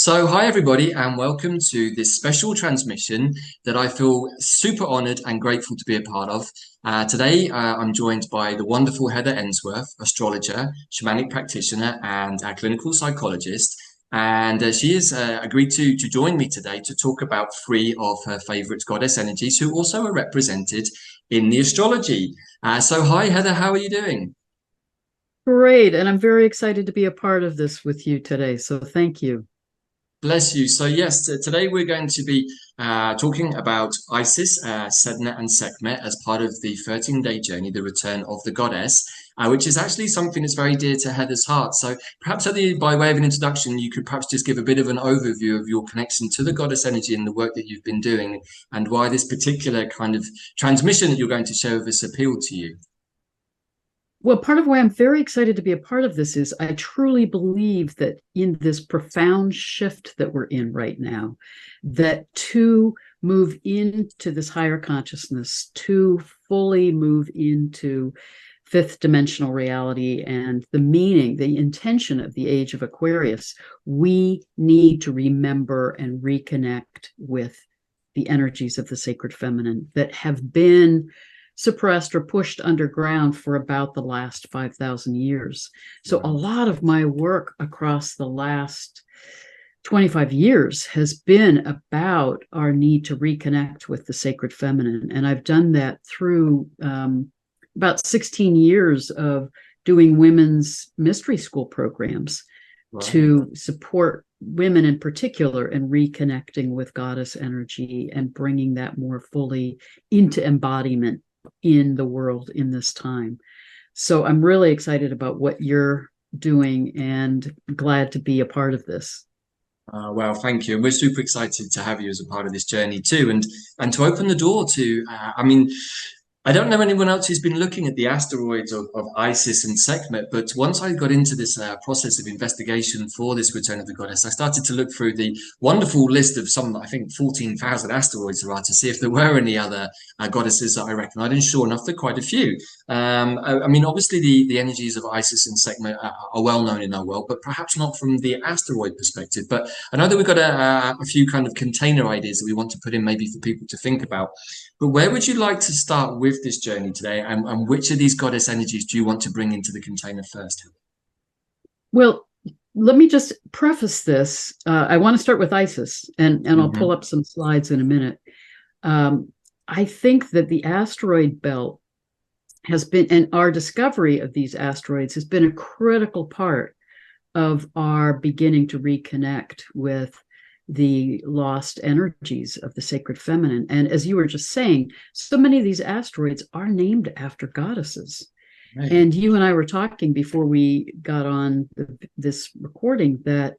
Hi everybody, and welcome to this special transmission that I feel super honored and grateful to be a part of. Today, I'm joined by the wonderful Heather Ensworth, astrologer, shamanic practitioner, and a clinical psychologist. And she has agreed to join me today to talk about three of her favorite goddess energies who also are represented in the astrology. Hi Heather, how are you doing? Great. And I'm very excited to be a part of this with you today. So thank you. Bless you. Yes, today we're going to be talking about Isis, Sedna, and Sekhmet as part of the 13-day journey, the return of the goddess, which is actually something that's very dear to Heather's heart. So perhaps, Heather, by way of an introduction, you could perhaps just give a bit of an overview of your connection to the goddess energy and the work that you've been doing, and why this particular kind of transmission that you're going to share with us appealed to you. Well, part of why I'm very excited to be a part of this is I truly believe that in this profound shift that we're in right now, that to move into this higher consciousness, to fully move into fifth dimensional reality and the meaning, the intention of the age of Aquarius, we need to remember and reconnect with the energies of the sacred feminine that have been suppressed or pushed underground for about the last 5,000 years. So a lot of my work across the last 25 years has been about our need to reconnect with the sacred feminine. And I've done that through about 16 years of doing women's mystery school programs to support women in particular in reconnecting with goddess energy and bringing that more fully into embodiment in the world in this time. So I'm really excited about what you're doing and glad to be a part of this. Well, thank you. And we're super excited to have you as a part of this journey too, and to open the door to, I don't know anyone else who's been looking at the asteroids of Isis and Sekhmet, but once I got into this process of investigation for this Return of the Goddess, I started to look through the wonderful list of some, I think, 14,000 asteroids there are to see if there were any other goddesses that I recognised, and sure enough, there are quite a few. Obviously, the energies of Isis and Sekhmet are well known in our world, but perhaps not from the asteroid perspective. But I know that we've got a few kind of container ideas that we want to put in maybe for people to think about. But where would you like to start with this journey today? And which of these goddess energies do you want to bring into the container first? Well, let me just preface this. I want to start with Isis, and I'll pull up some slides in a minute. I think that the asteroid belt has been, and our discovery of these asteroids has been a critical part of our beginning to reconnect with the lost energies of the sacred feminine. And as you were just saying, so many of these asteroids are named after goddesses. Right. And you and I were talking before we got on this recording that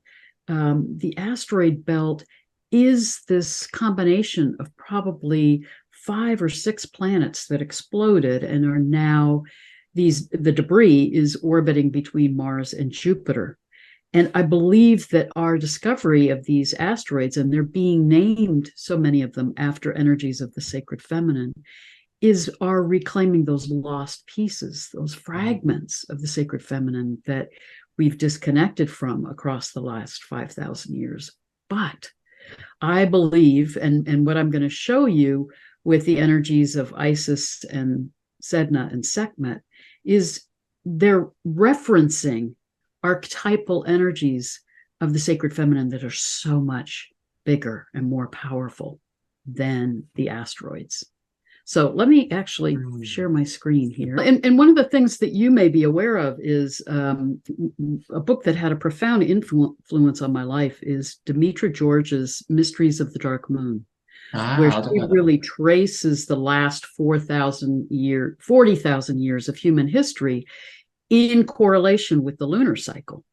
the asteroid belt is this combination of probably 5 or 6 planets that exploded and are now the debris is orbiting between Mars and Jupiter. And I believe that our discovery of these asteroids, and they're being named, so many of them, after energies of the sacred feminine, is our reclaiming those lost pieces, those fragments of the sacred feminine that we've disconnected from across the last 5,000 years. But I believe, and what I'm going to show you with the energies of Isis and Sedna and Sekhmet, is they're referencing archetypal energies of the sacred feminine that are so much bigger and more powerful than the asteroids. So let me actually share my screen here. And one of the things that you may be aware of is a book that had a profound influence on my life is Demetra George's Mysteries of the Dark Moon, where she really traces the last 40,000 years of human history in correlation with the lunar cycle,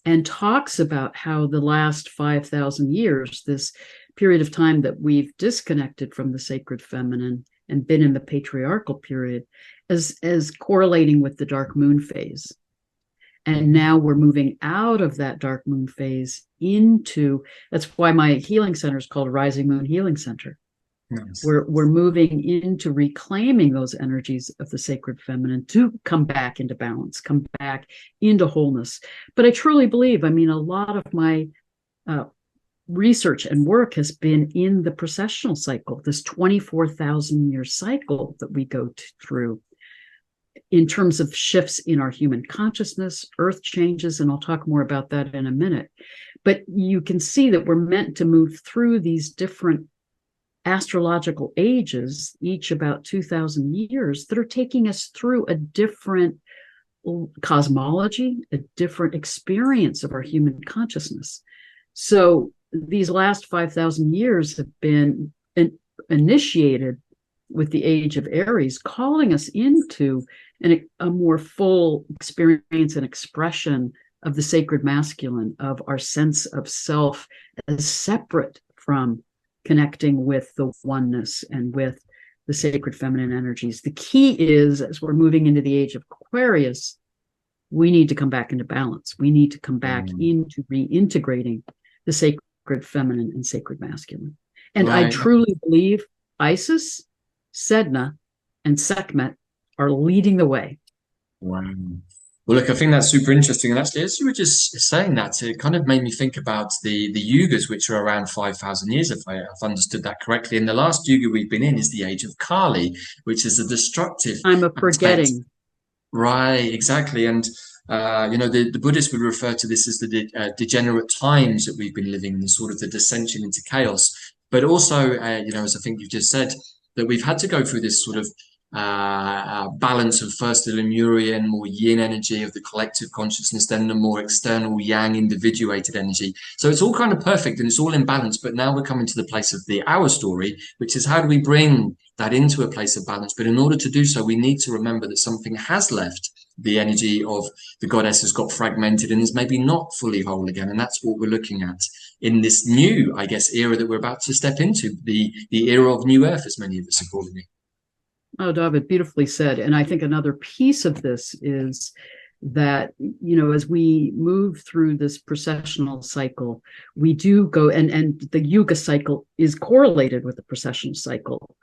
and talks about how the last 5,000 years, this period of time that we've disconnected from the sacred feminine and been in the patriarchal period, as correlating with the dark moon phase. And now we're moving out of that dark moon phase into, that's why my healing center is called Rising Moon Healing Center. Nice. We're moving into reclaiming those energies of the sacred feminine to come back into balance, come back into wholeness. But I truly believe, a lot of my uh, research and work has been in the precessional cycle, this 24,000 year cycle that we go through in terms of shifts in our human consciousness, earth changes, and I'll talk more about that in a minute. But you can see that we're meant to move through these different astrological ages, each about 2,000 years, that are taking us through a different cosmology, a different experience of our human consciousness. So these last 5,000 years have been initiated with the age of Aries, calling us into a more full experience and expression of the sacred masculine, of our sense of self as separate from connecting with the oneness and with the sacred feminine energies. The key is, as we're moving into the age of Aquarius, we need to come back into balance. We need to come back into reintegrating the sacred feminine and sacred masculine. And I truly believe Isis, Sedna, and Sekhmet are leading the way. Wow. Well, look, I think that's super interesting. And actually, as you were just saying that, it kind of made me think about the yugas, which are around 5,000 years, if I've understood that correctly. And the last yuga we've been in is the age of Kali, which is a destructive time of forgetting. Right, exactly. And the Buddhists would refer to this as the degenerate times that we've been living in, sort of the descension into chaos. But also, as I think you've just said, that we've had to go through this sort of balance of first the Lemurian, more yin energy of the collective consciousness, then the more external yang individuated energy. So it's all kind of perfect and it's all in balance. But now we're coming to the place of our story, which is how do we bring that into a place of balance? But in order to do so, we need to remember that something has left. The energy of the goddess has got fragmented and is maybe not fully whole again. And that's what we're looking at in this new, I guess, era that we're about to step into, the era of New Earth, as many of us are calling it. Oh, Davyd, beautifully said. And I think another piece of this is that, as we move through this precessional cycle, we do go, and the Yuga cycle is correlated with the precessional cycle.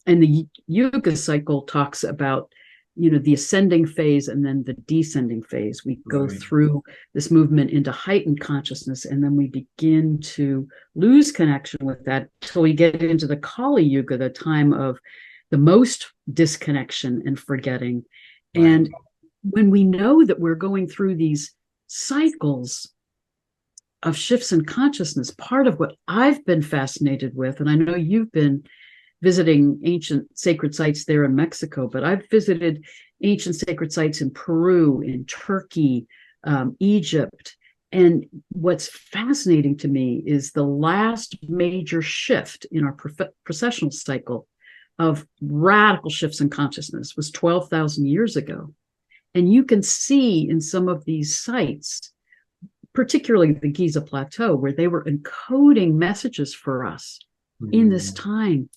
And the Yuga cycle talks about, the ascending phase and then the descending phase. We go through this movement into heightened consciousness, and then we begin to lose connection with that till we get into the Kali Yuga, the time of the most disconnection and forgetting. And when we know that we're going through these cycles of shifts in consciousness, part of what I've been fascinated with, and I know you've been visiting ancient sacred sites there in Mexico, but I've visited ancient sacred sites in Peru, in Turkey, Egypt. And what's fascinating to me is the last major shift in our precessional cycle of radical shifts in consciousness was 12,000 years ago. And you can see in some of these sites, particularly the Giza Plateau, where they were encoding messages for us in this time,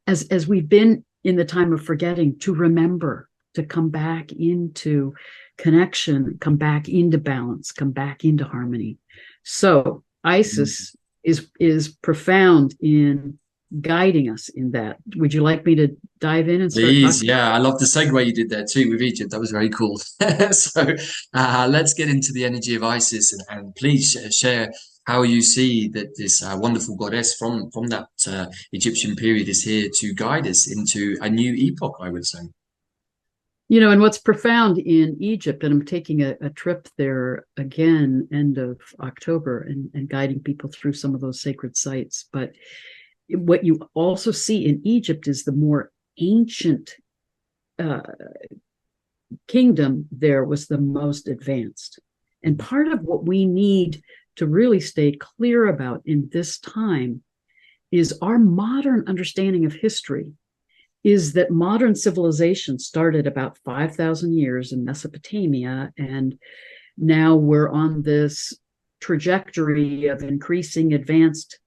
as we've been in the time of forgetting, to remember, to come back into connection, come back into balance, come back into harmony. So Isis is profound in guiding us in that. Would you like me to dive in and start Please, talking? yeah, I love the segue you did there too with Egypt. That was very cool. So let's get into the energy of Isis, and please share how you see that this wonderful goddess from that Egyptian period is here to guide us into a new epoch, I would say. And what's profound in Egypt, and I'm taking a trip there again, end of October, and guiding people through some of those sacred sites. But what you also see in Egypt is the more ancient kingdom there was the most advanced. And part of what we need to really stay clear about in this time is our modern understanding of history is that modern civilization started about 5,000 years in Mesopotamia, and now we're on this trajectory of increasing advanced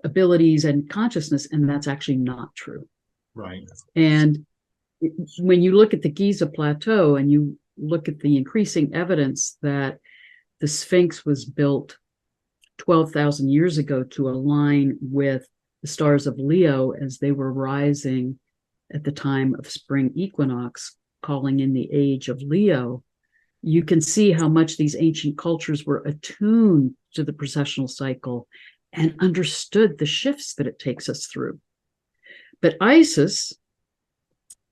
abilities and consciousness, and that's actually not true. Right. And when you look at the Giza Plateau and you look at the increasing evidence that the Sphinx was built 12,000 years ago to align with the stars of Leo as they were rising at the time of spring equinox, calling in the age of Leo, you can see how much these ancient cultures were attuned to the precessional cycle and understood the shifts that it takes us through. But Isis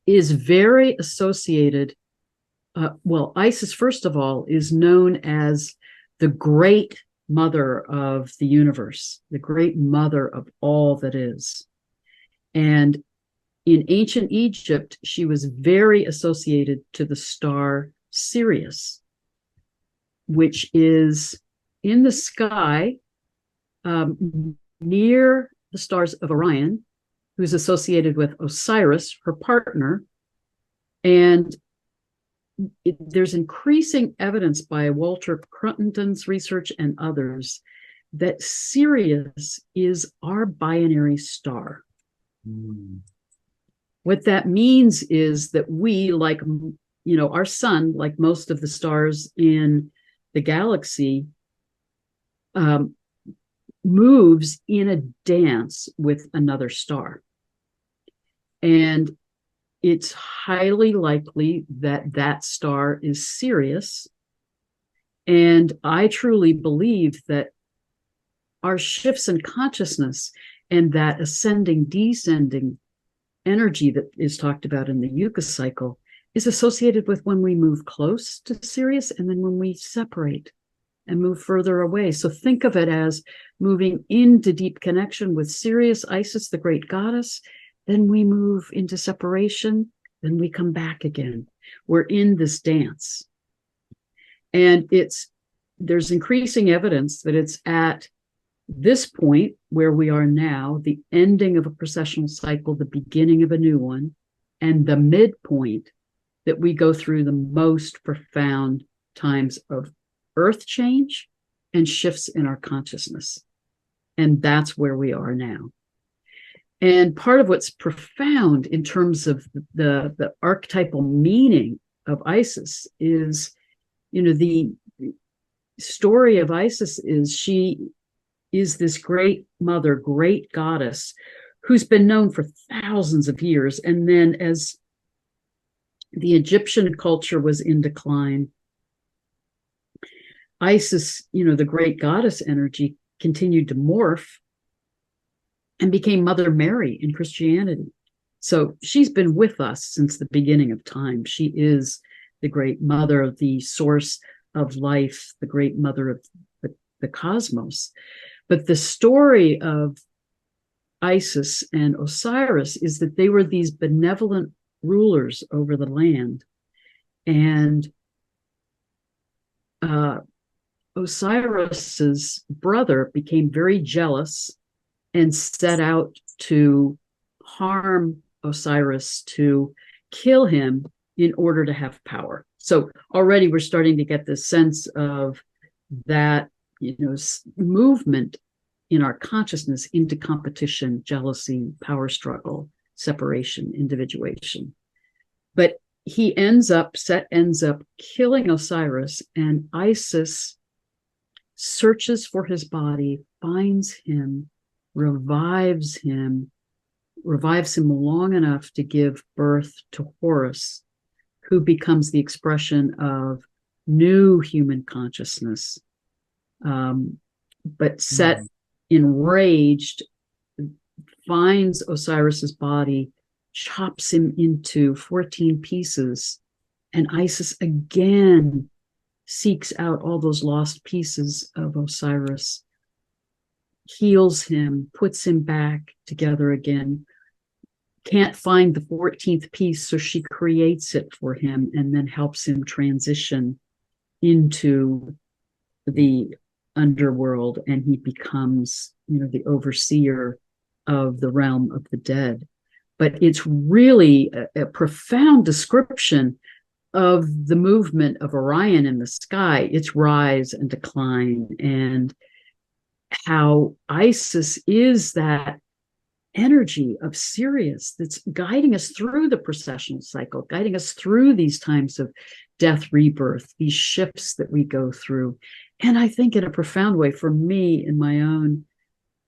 is very associated. Well, Isis, first of all, is known as the great mother of the universe, the great mother of all that is. And in ancient Egypt, she was very associated to the star Sirius, which is in the sky near the stars of Orion, who's associated with Osiris, her partner. And there's increasing evidence by Walter Cruttenden's research and others that Sirius is our binary star. Mm. What that means is that we, like, our sun, like most of the stars in the galaxy, moves in a dance with another star. And it's highly likely that that star is Sirius. And I truly believe that our shifts in consciousness and that ascending, descending energy that is talked about in the Yucca cycle is associated with when we move close to Sirius and then when we separate and move further away. So think of it as moving into deep connection with Sirius, Isis, the great goddess. Then we move into separation, then we come back again. We're in this dance. And there's increasing evidence that it's at this point where we are now, the ending of a precessional cycle, the beginning of a new one, and the midpoint, that we go through the most profound times of earth change and shifts in our consciousness. And that's where we are now. And part of what's profound in terms of the archetypal meaning of Isis is, the story of Isis is she is this great mother, great goddess, who's been known for thousands of years. And then as the Egyptian culture was in decline, Isis, the great goddess energy, continued to morph and became Mother Mary in Christianity. So she's been with us since the beginning of time. She is the great mother, the source of life, the great mother of the cosmos. But the story of Isis and Osiris is that they were these benevolent rulers over the land. And Osiris's brother became very jealous and set out to harm Osiris, to kill him in order to have power. So already we're starting to get this sense of that, movement in our consciousness into competition, jealousy, power struggle, separation, individuation. But Set ends up killing Osiris, and Isis searches for his body, finds him, revives him long enough to give birth to Horus, who becomes the expression of new human consciousness. But Set, enraged, finds Osiris's body, chops him into 14 pieces, and Isis again seeks out all those lost pieces of Osiris, heals him, puts him back together again, can't find the 14th piece, so she creates it for him and then helps him transition into the underworld, and he becomes, the overseer of the realm of the dead. But it's really a profound description of the movement of Orion in the sky, its rise and decline, and how Isis is that energy of Sirius that's guiding us through the precessional cycle, guiding us through these times of death, rebirth, these shifts that we go through. And I think in a profound way, for me, in my own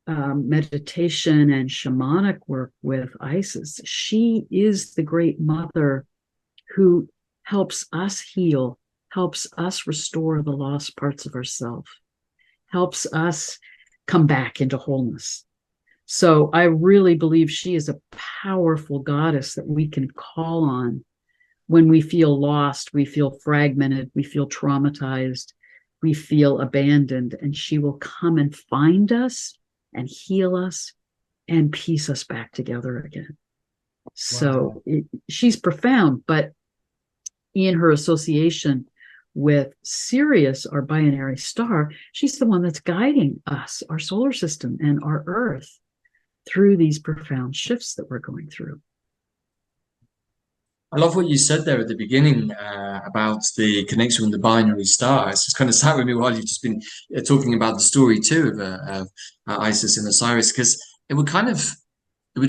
meditation and shamanic work with Isis, she is the great mother who helps us heal helps us restore the lost parts of ourselves, helps us come back into wholeness. So I really believe she is a powerful goddess that we can call on when we feel lost, we feel fragmented, we feel traumatized, we feel abandoned, and she will come and find us and heal us and piece us back together again. So she's profound, but in her association with Sirius, our binary star, she's the one that's guiding us, our solar system and our Earth, through these profound shifts that we're going through. I love what you said there at the beginning about the connection with the binary star. It's just kind of sat with me while you've just been talking about the story too of Isis and Osiris, because it would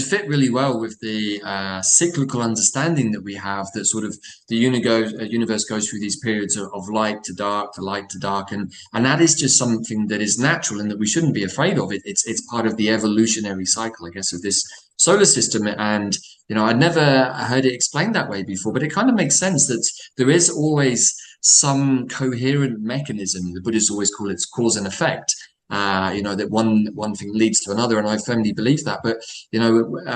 fit really well with the cyclical understanding that we have, that sort of the universe goes through these periods of light to dark, to light to dark, and that is just something that is natural and that we shouldn't be afraid of. It's part of the evolutionary cycle, I guess, of this solar system. And I'd never heard it explained that way before, but it kind of makes sense that there is always some coherent mechanism. The Buddhists always call it cause and effect. That one thing leads to another, and I firmly believe that. But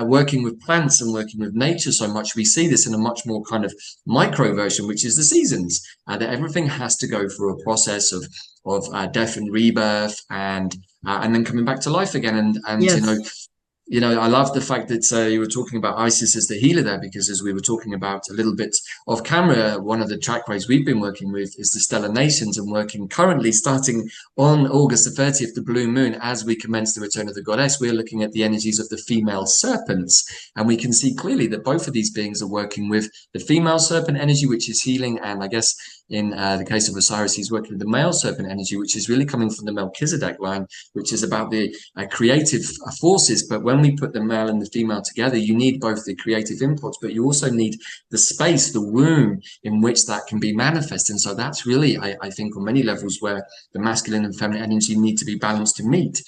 working with plants and working with nature so much, we see this in a much more kind of micro version, which is the seasons. That everything has to go through a process of death and rebirth, and then coming back to life again. And yes. I love the fact that you were talking about Isis as the healer there, because as we were talking about a little bit off camera, one of the trackways we've been working with is the Stellar Nations, and working currently starting on August the 30th, the blue moon, as we commence the return of the goddess, we're looking at the energies of the female serpents. And we can see clearly that both of these beings are working with the female serpent energy, which is healing. And I guess in the case of Osiris, he's working with the male serpent energy, which is really coming from the Melchizedek line, which is about the creative forces. But when we put the male and the female together, you need both the creative inputs, but you also need the space, the womb in which that can be manifest. And so that's really, I think, on many levels where the masculine and feminine energy need to be balanced to meet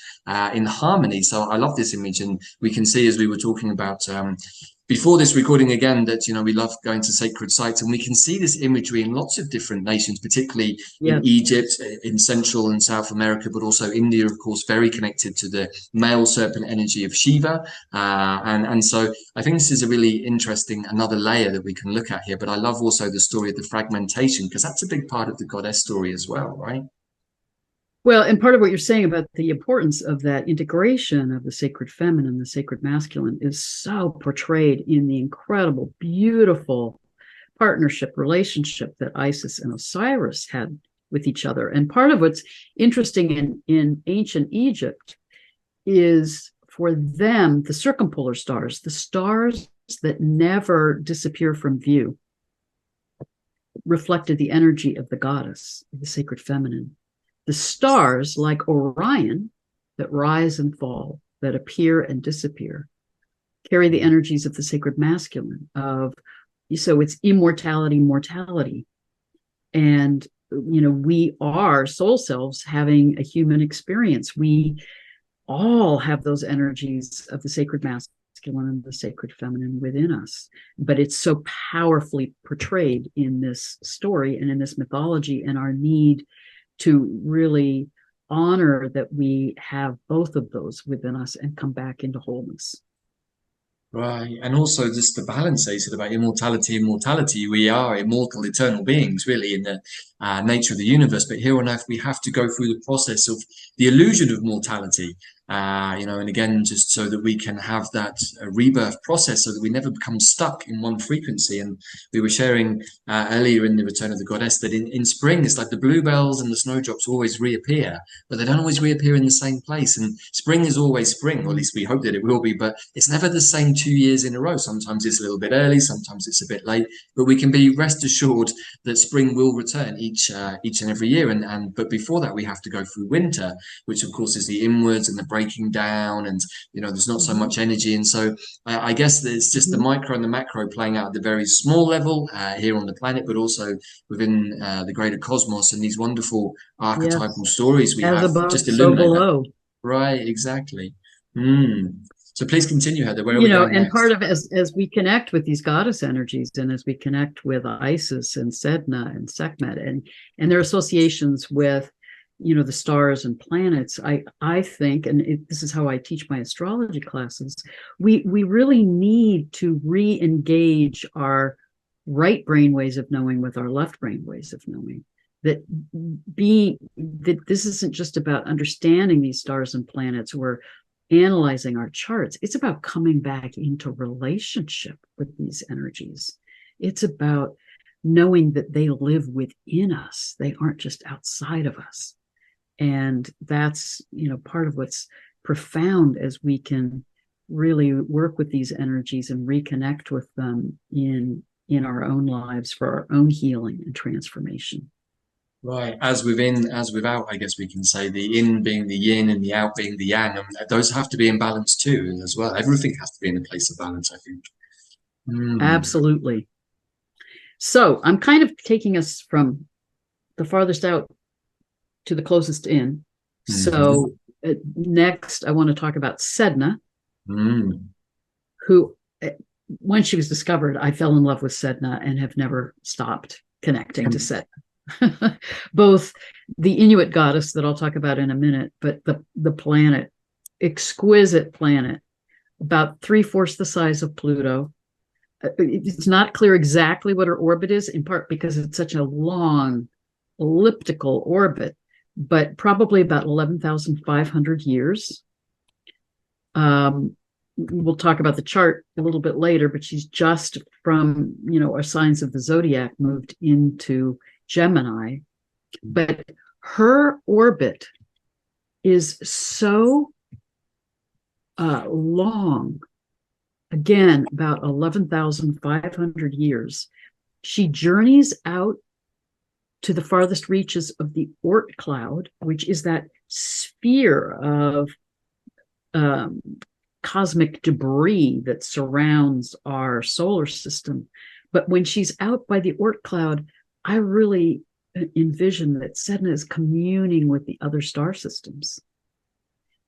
in harmony. So I love this image, and we can see, as we were talking about before this recording again, that we love going to sacred sites, and we can see this imagery in lots of different nations, particularly in Egypt, in Central and South America, but also India, of course, very connected to the male serpent energy of Shiva. And so I think this is a really interesting another layer that we can look at here. But I love also the story of the fragmentation, because that's a big part of the goddess story as well, right? Well, and part of what you're saying about the importance of that integration of the sacred feminine, the sacred masculine, is so portrayed in the incredible, beautiful partnership, relationship that Isis and Osiris had with each other. And part of what's interesting in ancient Egypt is, for them, the circumpolar stars, the stars that never disappear from view, reflected the energy of the goddess, the sacred feminine. The stars, like Orion, that rise and fall, that appear and disappear, carry the energies of the sacred masculine. So it's immortality, mortality. And, we are soul selves having a human experience. We all have those energies of the sacred masculine and the sacred feminine within us. But it's so powerfully portrayed in this story and in this mythology, and our need to really honor that we have both of those within us and come back into wholeness. Right. And also just the balance they said about immortality and mortality. We are immortal, eternal beings, really, in the nature of the universe. But here on Earth, we have to go through the process of the illusion of mortality, and again, just so that we can have that rebirth process, so that we never become stuck in one frequency. And we were sharing earlier in the Return of the Goddess that in spring, it's like the bluebells and the snowdrops always reappear, but they don't always reappear in the same place. And spring is always spring, or at least we hope that it will be, but it's never the same 2 years in a row. Sometimes it's a little bit early, sometimes it's a bit late, but we can be rest assured that spring will return each and every year. But before that, we have to go through winter, which of course is the inwards and the breaking down, and there's not so much energy. And so I guess there's just the micro and the macro playing out at the very small level here on the planet, but also within the greater cosmos, and these wonderful archetypal stories we As have above, just so illuminate below. that. Right, exactly. So please continue, Heather. Where are we going and next? part of as we connect with these goddess energies, and as we connect with Isis and Sedna and Sekhmet and their associations with, the stars and planets, I think, and this is how I teach my astrology classes, we really need to re-engage our right brain ways of knowing with our left brain ways of knowing. That this isn't just about understanding these stars and planets or analyzing our charts. It's about coming back into relationship with these energies. It's about knowing that they live within us. They aren't just outside of us. And that's, part of what's profound as we can really work with these energies and reconnect with them in our own lives for our own healing and transformation. Right, as within, as without, I guess we can say, the in being the yin and the out being the yang, and those have to be in balance too, as well. Everything has to be in a place of balance, I think. Absolutely. So I'm kind of taking us from the farthest out to the closest in. So next, I want to talk about Sedna, who, when she was discovered, I fell in love with Sedna and have never stopped connecting to Sedna. Both the Inuit goddess that I'll talk about in a minute, but the planet, exquisite planet, about 3/4 the size of Pluto. It's not clear exactly what her orbit is, in part because it's such a long elliptical orbit, but probably about 11,500 years. We'll talk about the chart a little bit later, but she's just from, our signs of the zodiac moved into Gemini. But her orbit is so long, again, about 11,500 years. She journeys out to the farthest reaches of the Oort cloud, which is that sphere of cosmic debris that surrounds our solar system. But when she's out by the Oort cloud, I really envision that Sedna is communing with the other star systems.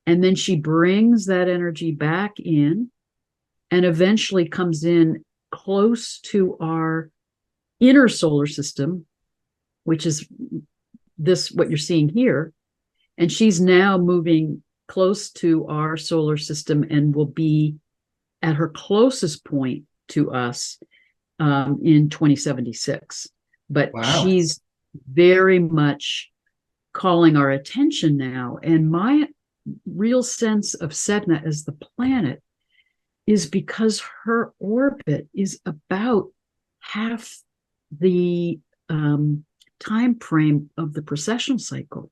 And then she brings that energy back in and eventually comes in close to our inner solar system, which is what you're seeing here. And she's now moving close to our solar system and will be at her closest point to us in 2076. But she's very much calling our attention now. And my real sense of Sedna as the planet is because her orbit is about half the time frame of the precessional cycle.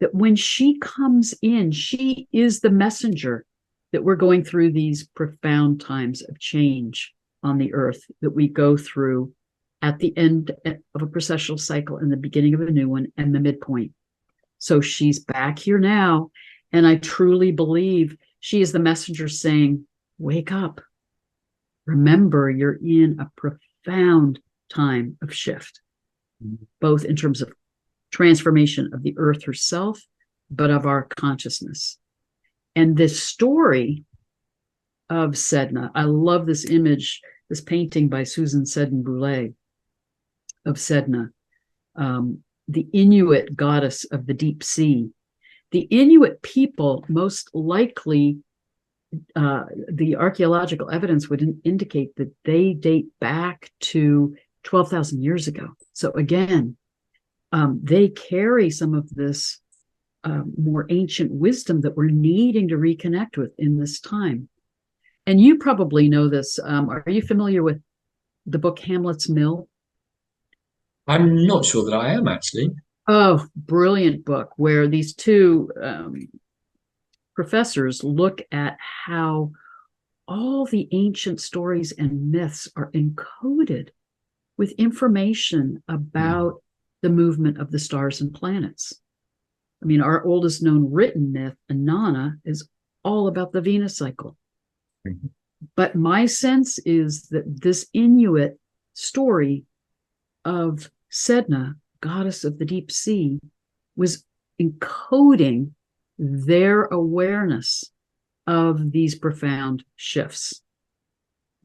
That when she comes in, she is the messenger that we're going through these profound times of change on the earth that we go through at the end of a precessional cycle and the beginning of a new one and the midpoint. So she's back here now. And I truly believe she is the messenger saying, wake up. Remember, you're in a profound time of shift, both in terms of transformation of the earth herself, but of our consciousness. And this story of Sedna, I love this image, this painting by Susan Seddon-Boulay of Sedna, the Inuit goddess of the deep sea. The Inuit people, most likely, the archaeological evidence would indicate that they date back to 12,000 years ago. So again, they carry some of this more ancient wisdom that we're needing to reconnect with in this time. And you probably know this. Are you familiar with the book Hamlet's Mill? I'm not sure that I am, actually. Oh, brilliant book where these two professors look at how all the ancient stories and myths are encoded with information about the movement of the stars and planets. I mean, our oldest known written myth, Inanna, is all about the Venus cycle. But my sense is that this Inuit story of Sedna, goddess of the deep sea, was encoding their awareness of these profound shifts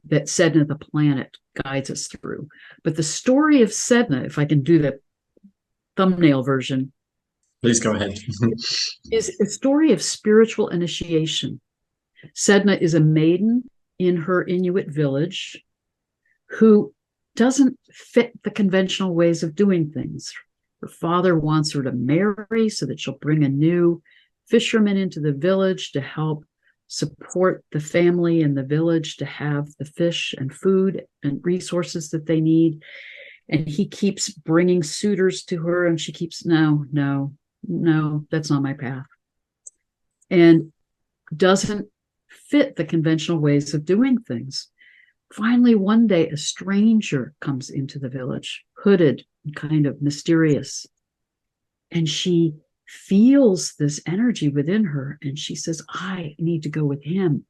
that Sedna, the planet, guides us through. But the story of Sedna, if I can do the thumbnail version, please go ahead, is a story of spiritual initiation. Sedna is a maiden in her Inuit village who doesn't fit the conventional ways of doing things. Her father wants her to marry so that she'll bring a new fisherman into the village to help support the family in the village, to have the fish and food and resources that they need. And he keeps bringing suitors to her, and she keeps, no, that's not my path. And doesn't fit the conventional ways of doing things. Finally, one day, a stranger comes into the village, hooded and kind of mysterious. And she feels this energy within her, and she says, I need to go with him.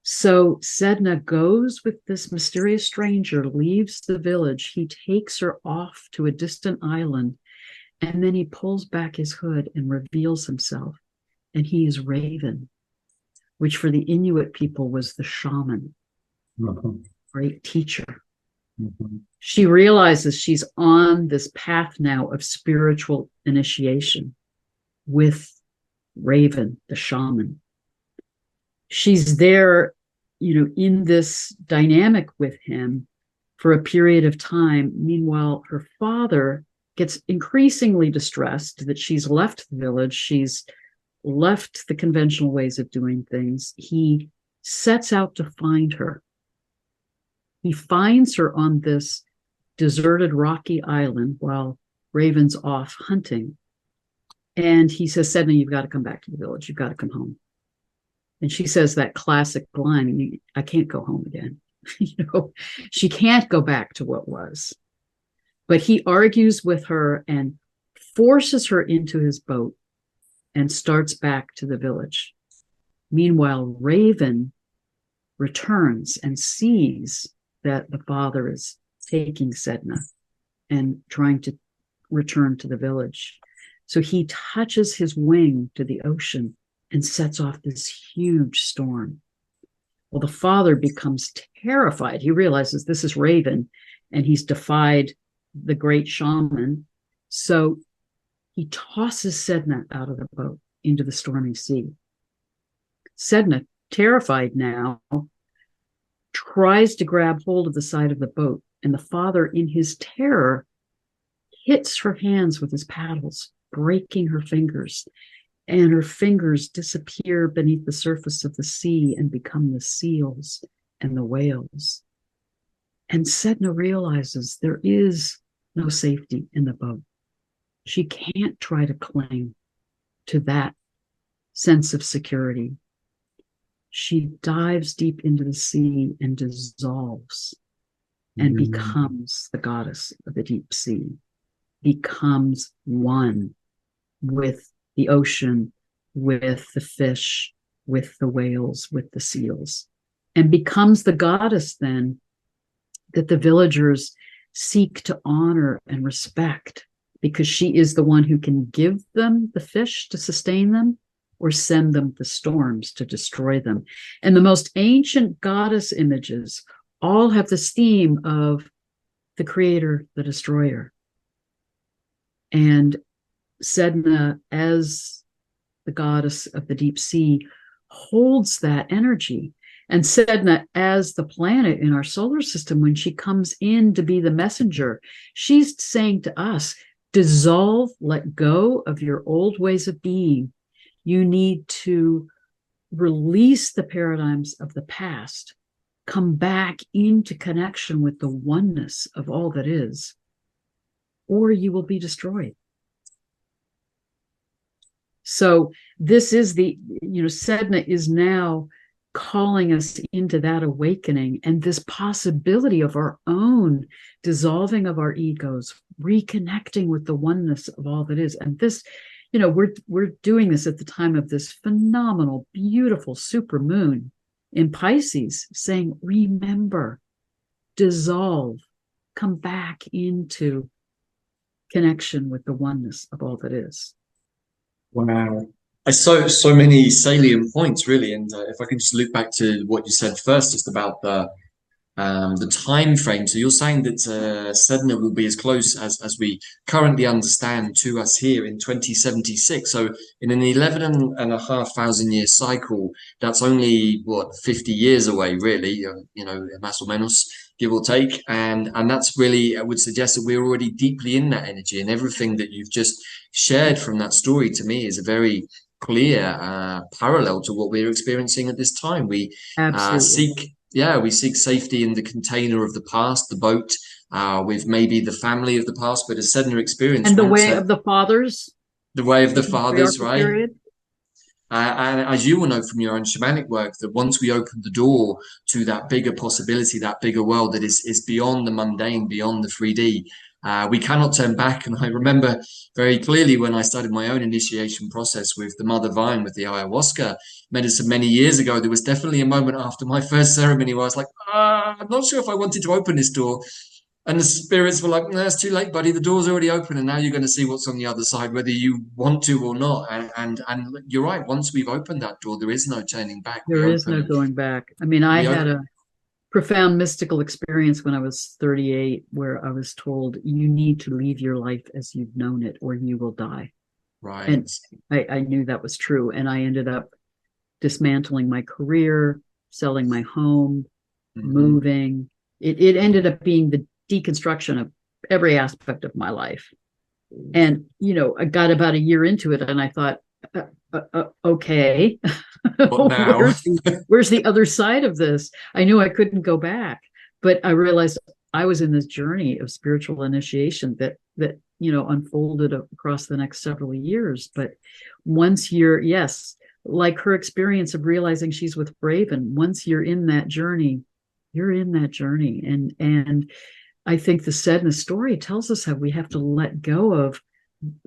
So Sedna goes with this mysterious stranger, leaves the village. He takes her off to a distant island, and then he pulls back his hood and reveals himself. And he is Raven, which for the Inuit people was the shaman, great teacher. She realizes she's on this path now of spiritual initiation with Raven, the shaman. She's there, in this dynamic with him for a period of time. Meanwhile, her father gets increasingly distressed that she's left the village. She's left the conventional ways of doing things. He sets out to find her. He finds her on this deserted rocky island while Raven's off hunting. And he says, Sedna, you've got to come back to the village. You've got to come home. And she says that classic line, I can't go home again. She can't go back to what was. But he argues with her and forces her into his boat and starts back to the village. Meanwhile, Raven returns and sees that the father is taking Sedna and trying to return to the village. So he touches his wing to the ocean and sets off this huge storm. Well, the father becomes terrified. He realizes this is Raven, and he's defied the great shaman. So he tosses Sedna out of the boat into the stormy sea. Sedna, terrified now, tries to grab hold of the side of the boat, and the father, in his terror, hits her hands with his paddles, breaking her fingers, and her fingers disappear beneath the surface of the sea and become the seals and the whales. And Sedna realizes there is no safety in the boat. She can't try to cling to that sense of security. She dives deep into the sea and dissolves and becomes the goddess of the deep sea, becomes one with the ocean, with the fish, with the whales, with the seals, and becomes the goddess then that the villagers seek to honor and respect, because she is the one who can give them the fish to sustain them or send them the storms to destroy them. And the most ancient goddess images all have this theme of the creator, the destroyer. And Sedna, as the goddess of the deep sea, holds that energy. And Sedna, as the planet in our solar system, when she comes in to be the messenger, she's saying to us, dissolve, let go of your old ways of being. You need to release the paradigms of the past, come back into connection with the oneness of all that is, or you will be destroyed. So this is Sedna is now calling us into that awakening and this possibility of our own dissolving of our egos, reconnecting with the oneness of all that is. And this, we're doing this at the time of this phenomenal, beautiful super moon in Pisces, saying, remember, dissolve, come back into connection with the oneness of all that is. Wow. So many salient points, really. And if I can just loop back to what you said first, just about the time frame. So you're saying that Sedna will be as close as we currently understand to us here in 2076. So in an 11,500 year cycle, that's only what 50 years away, really. Más o menos, give or take. And that's really, I would suggest that we're already deeply in that energy, and everything that you've just shared from that story to me is a very clear parallel to what we're experiencing at this time. We Absolutely. seek safety in the container of the past, the boat, with maybe the family of the past, but a Sedna experience And the once way of the fathers the way of the in the fathers, patriarchal right? period. And as you will know from your own shamanic work, that once we open the door to that bigger possibility, that bigger world that is beyond the mundane, beyond the 3D, we cannot turn back. And I remember very clearly when I started my own initiation process with the Mother Vine, with the ayahuasca medicine many years ago, there was definitely a moment after my first ceremony where I was like, I'm not sure if I wanted to open this door. And the spirits were like, no, it's too late, buddy. The door's already open, and now you're going to see what's on the other side, whether you want to or not. And you're right. Once we've opened that door, there is no turning back. There is no going back. I mean, I We had open, a profound mystical experience when I was 38, where I was told, you need to leave your life as you've known it, or you will die. right. And I knew that was true. And I ended up dismantling my career, selling my home, Hmm. moving. It ended up being the deconstruction of every aspect of my life. And, I got about a year into it and I thought, okay, But now, where's the other side of this? I knew I couldn't go back, but I realized I was in this journey of spiritual initiation that unfolded across the next several years. But once you're, yes, like her experience of realizing she's with Raven, once you're in that journey, you're in that journey. And I think the Sedna story tells us how we have to let go of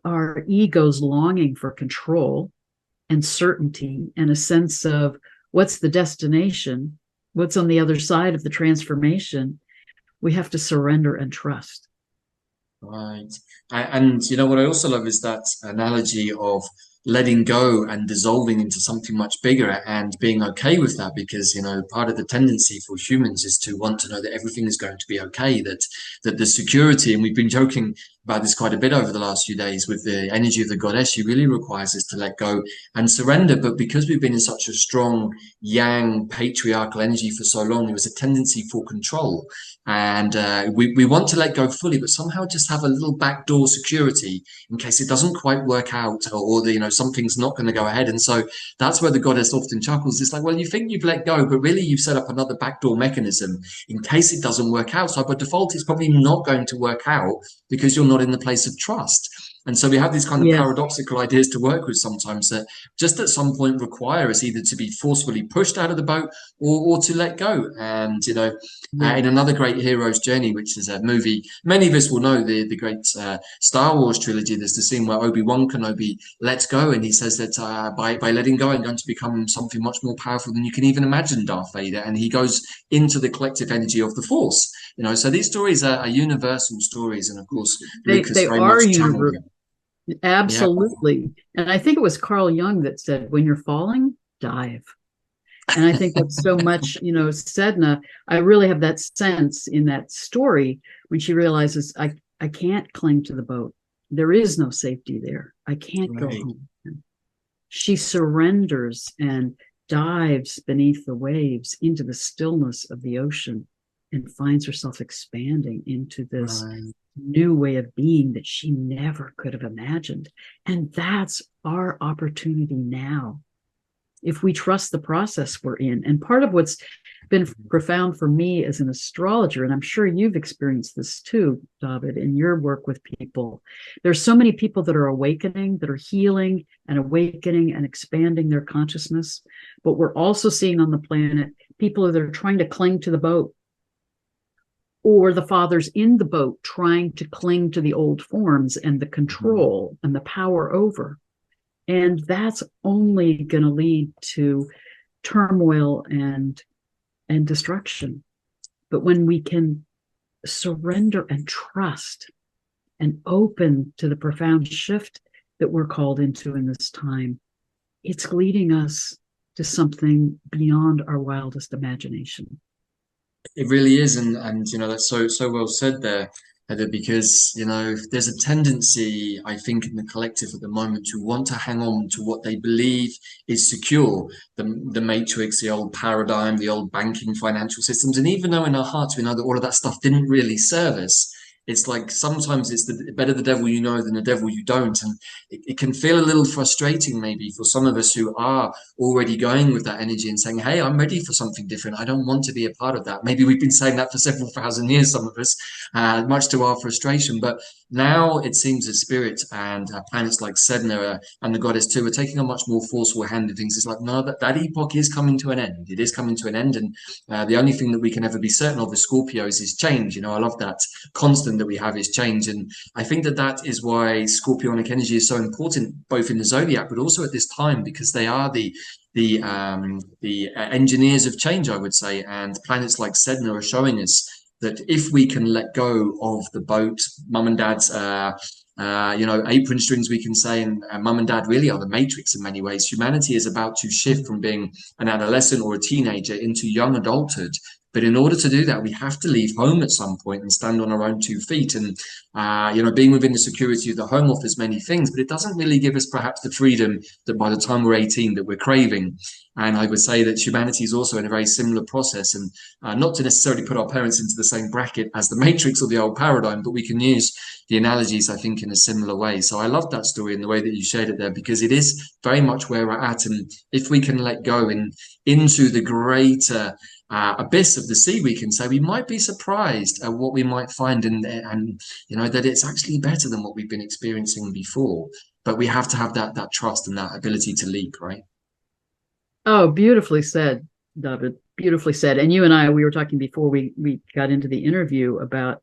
our ego's longing for control and certainty and a sense of what's the destination, what's on the other side of the transformation. We have to surrender and trust. right. And what I also love is that analogy of letting go and dissolving into something much bigger and being okay with that, because part of the tendency for humans is to want to know that everything is going to be okay, that the security, and we've been joking about this quite a bit over the last few days, with the energy of the goddess, she really requires us to let go and surrender. But because we've been in such a strong yang patriarchal energy for so long, there was a tendency for control, and we want to let go fully, but somehow just have a little backdoor security in case it doesn't quite work out, or something's not going to go ahead. And so that's where the goddess often chuckles. It's like, well, you think you've let go, but really you've set up another backdoor mechanism in case it doesn't work out. So by default, it's probably not going to work out because you're not in the place of trust. And so we have these kind of Yes. paradoxical ideas to work with sometimes, that just at some point require us either to be forcefully pushed out of the boat, or to let go. And in another great hero's journey, which is a movie many of us will know, the great Star Wars trilogy, there's the scene where Obi-Wan Kenobi lets go, and he says that by letting go, I'm going to become something much more powerful than you can even imagine, Darth Vader. And he goes into the collective energy of the Force. So these stories are universal stories, and of course Lucas They very are much channeled universal. them. Yeah, Absolutely. And I think it was Carl Jung that said, when you're falling, dive. And I think that's so much, Sedna, I really have that sense in that story when she realizes I can't cling to the boat. There is no safety there. I can't go right. home. She surrenders and dives beneath the waves into the stillness of the ocean and finds herself expanding into this Right. new way of being that she never could have imagined. And that's our opportunity now, if we trust the process we're in. And part of what's been profound for me as an astrologer, and I'm sure you've experienced this too, Davyd, in your work with people, there's so many people that are awakening, that are healing and awakening and expanding their consciousness. But we're also seeing on the planet people that are trying to cling to the boat, or the fathers in the boat trying to cling to the old forms and the control and the power over. And that's only going to lead to turmoil and destruction. But when we can surrender and trust and open to the profound shift that we're called into in this time, it's leading us to something beyond our wildest imagination. It really is, and that's so well said there, Heather, because there's a tendency, I think, in the collective at the moment to want to hang on to what they believe is secure, the matrix, the old paradigm, the old banking financial systems, and even though in our hearts we know that all of that stuff didn't really serve us, it's like sometimes it's the better the devil you know than the devil you don't, and it can feel a little frustrating maybe for some of us who are already going with that energy and saying, hey, I'm ready for something different. I don't want to be a part of that. Maybe we've been saying that for several thousand years, some of us, much to our frustration. But now it seems that spirit and planets like Sedna and the goddess too are taking a much more forceful hand in things. It's like, no, that epoch is coming to an end. It is coming to an end. And the only thing that we can ever be certain of as Scorpios is change. I love that constant that we have is change. And I think that is why Scorpionic energy is so important, both in the zodiac, but also at this time, because they are the engineers of change, I would say, and planets like Sedna are showing us that if we can let go of the boat, mum and dad's, apron strings, we can say, and mum and dad really are the matrix in many ways. Humanity is about to shift from being an adolescent or a teenager into young adulthood. But in order to do that, we have to leave home at some point and stand on our own 2 feet. And, being within the security of the home offers many things, but it doesn't really give us perhaps the freedom that by the time we're 18 that we're craving. And I would say that humanity is also in a very similar process, and not to necessarily put our parents into the same bracket as the Matrix or the old paradigm, but we can use the analogies, I think, in a similar way. So I love that story and the way that you shared it there, because it is very much where we're at. And if we can let go into the greater abyss of the sea, we can say, we might be surprised at what we might find, and that it's actually better than what we've been experiencing before. But we have to have that trust and that ability to leap, right? Oh, beautifully said, Davyd. Beautifully said. And you and I, we were talking before we got into the interview about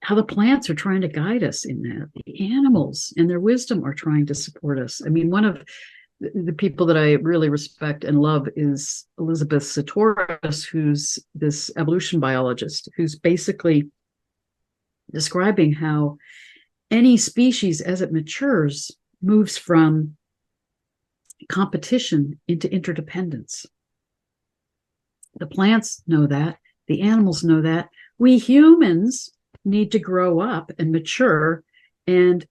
how the plants are trying to guide us in that. The animals and their wisdom are trying to support us. I mean, one of the people that I really respect and love is Elizabeth Sahtouris, who's this evolution biologist, who's basically describing how any species, as it matures, moves from competition into interdependence. The plants know that. The animals know that. We humans need to grow up and mature and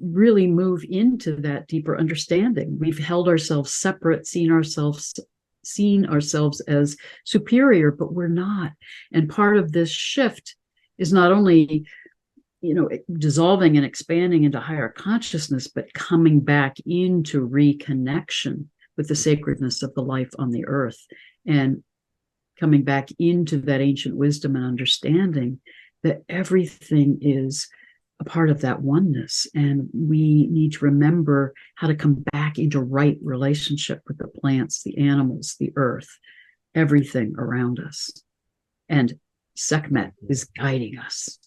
really move into that deeper understanding. We've held ourselves separate, seen ourselves as superior, but we're not. And part of this shift is not only dissolving and expanding into higher consciousness, but coming back into reconnection with the sacredness of the life on the earth, and coming back into that ancient wisdom and understanding that everything is a part of that oneness. And we need to remember how to come back into right relationship with the plants, the animals, the earth, everything around us. And Sekhmet is guiding us.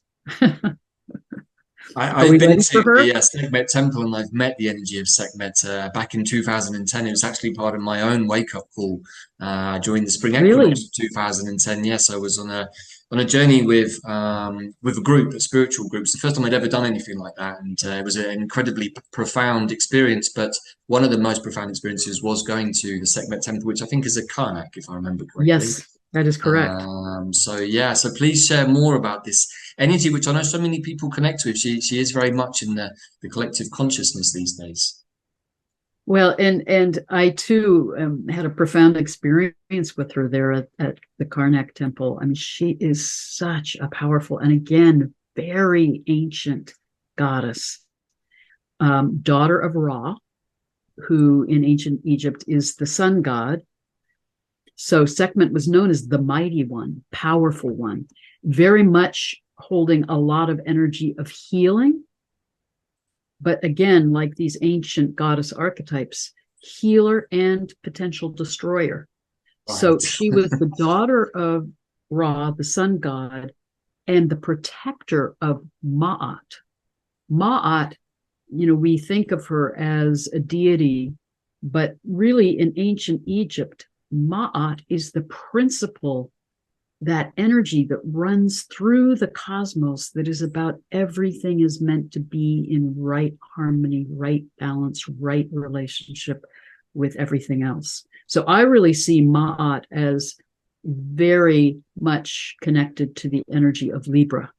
I've been to the Sekhmet temple, and I've met the energy of Sekhmet back in 2010. It was actually part of my own wake-up call during the spring equinox of 2010. Yes, I was on a journey with a group, a spiritual group. It's the first time I'd ever done anything like that, and it was an incredibly profound experience. But one of the most profound experiences was going to the Sekhmet temple, which I think is a Karnak, if I remember correctly. Yes, that is correct. So please share more about this energy, which I know so many people connect with. She is very much in the collective consciousness these days. Well, and I too had a profound experience with her there at the Karnak temple. I mean, she is such a powerful and again very ancient goddess, daughter of Ra, who in ancient Egypt is the sun god. So Sekhmet was known as the mighty one, powerful one, very much holding a lot of energy of healing. But again, like these ancient goddess archetypes, healer and potential destroyer. Right. So she was the daughter of Ra, the sun god, and the protector of Ma'at. Ma'at, we think of her as a deity, but really in ancient Egypt, Ma'at is the principle, that energy that runs through the cosmos, that is about everything is meant to be in right harmony, right balance, right relationship with everything else. So I really see Ma'at as very much connected to the energy of Libra,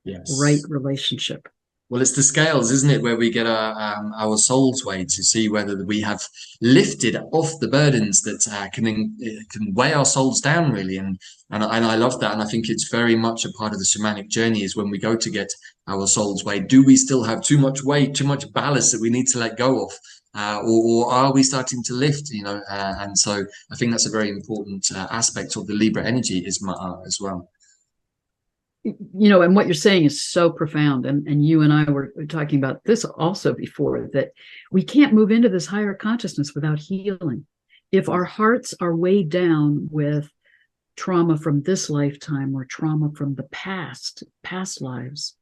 right Yes. relationship. Well, it's the scales, isn't it, where we get our soul's way to see whether we have lifted off the burdens that can weigh our souls down, really. And I love that, and I think it's very much a part of the shamanic journey is when we go to get our soul's way. Do we still have too much weight, too much ballast that we need to let go of, or are we starting to lift? And so I think that's a very important aspect of the Libra energy is Ma'a as well. And what you're saying is so profound. And you and I were talking about this also before, that we can't move into this higher consciousness without healing. If our hearts are weighed down with trauma from this lifetime or trauma from the past lives,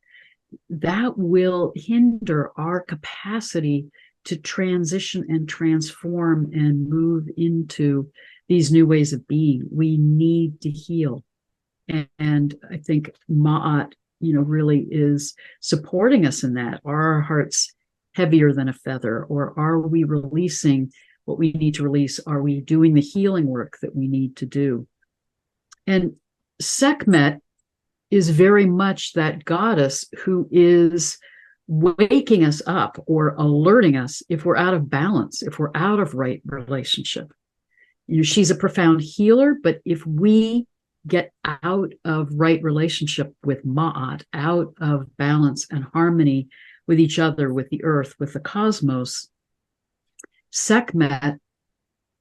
that will hinder our capacity to transition and transform and move into these new ways of being. We need to heal. And I think Ma'at, really is supporting us in that. Are our hearts heavier than a feather, or are we releasing what we need to release? Are we doing the healing work that we need to do? And Sekhmet is very much that goddess who is waking us up or alerting us if we're out of balance, if we're out of right relationship. She's a profound healer, but if we get out of right relationship with Ma'at, out of balance and harmony with each other, with the earth, with the cosmos, Sekhmet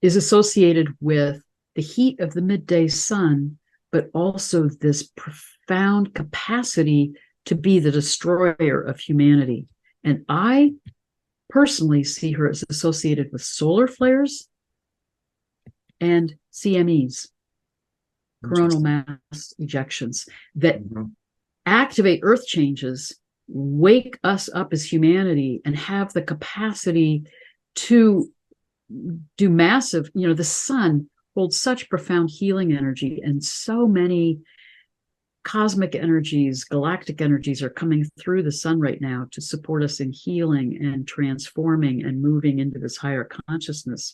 is associated with the heat of the midday sun, but also this profound capacity to be the destroyer of humanity. And I personally see her as associated with solar flares and CMEs, coronal mass ejections, that activate earth changes, wake us up as humanity, and have the capacity to do massive, the sun holds such profound healing energy, and so many cosmic energies, galactic energies are coming through the sun right now to support us in healing and transforming and moving into this higher consciousness.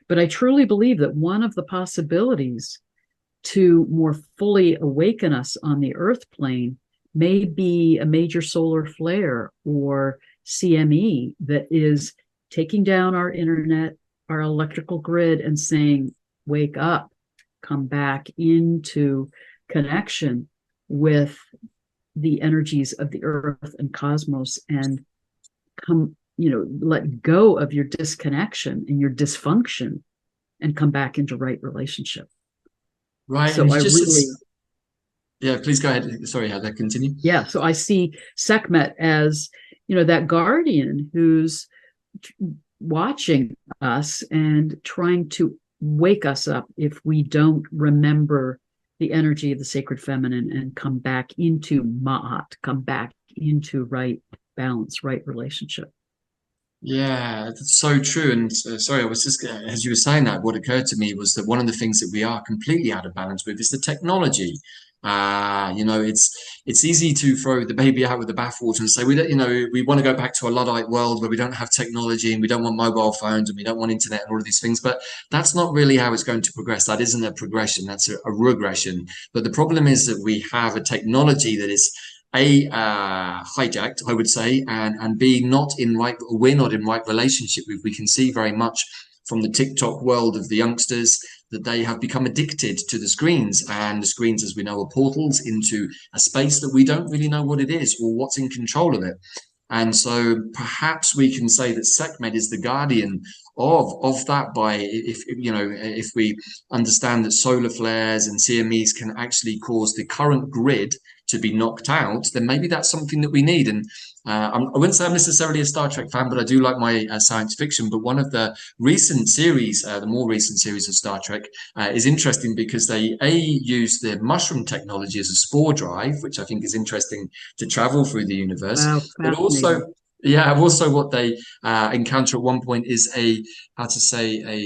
But I truly believe that one of the possibilities to more fully awaken us on the earth plane may be a major solar flare or CME that is taking down our internet, our electrical grid, and saying, wake up, come back into connection with the energies of the earth and cosmos, and come, let go of your disconnection and your dysfunction and come back into right relationship. Right. So and I really, yeah, please go ahead. Sorry, Heather, continue. yeah. So I see Sekhmet as, that guardian who's watching us and trying to wake us up if we don't remember the energy of the sacred feminine and come back into Ma'at, come back into right balance, right relationship. Yeah, that's so true. And sorry, I was just, as you were saying that, what occurred to me was that one of the things that we are completely out of balance with is the technology. It's easy to throw the baby out with the bathwater and say we don't, we want to go back to a Luddite world where we don't have technology and we don't want mobile phones and we don't want internet and all of these things. But that's not really how it's going to progress. That isn't a progression. That's a regression. But the problem is that we have a technology that is hijacked, I would say, and B, we're not in right relationship with. We can see very much from the TikTok world of the youngsters that they have become addicted to the screens, and the screens, as we know, are portals into a space that we don't really know what it is or what's in control of it. And so perhaps we can say that Sekhmet is the guardian of that, by if we understand that solar flares and CMEs can actually cause the current grid to be knocked out, then maybe that's something that we need. And I wouldn't say I'm necessarily a Star Trek fan, but I do like my science fiction. But one of the recent series, the more recent series of Star Trek, is interesting because they use the mushroom technology as a spore drive, which I think is interesting to travel through the universe. Wow, but also what they encounter at one point is a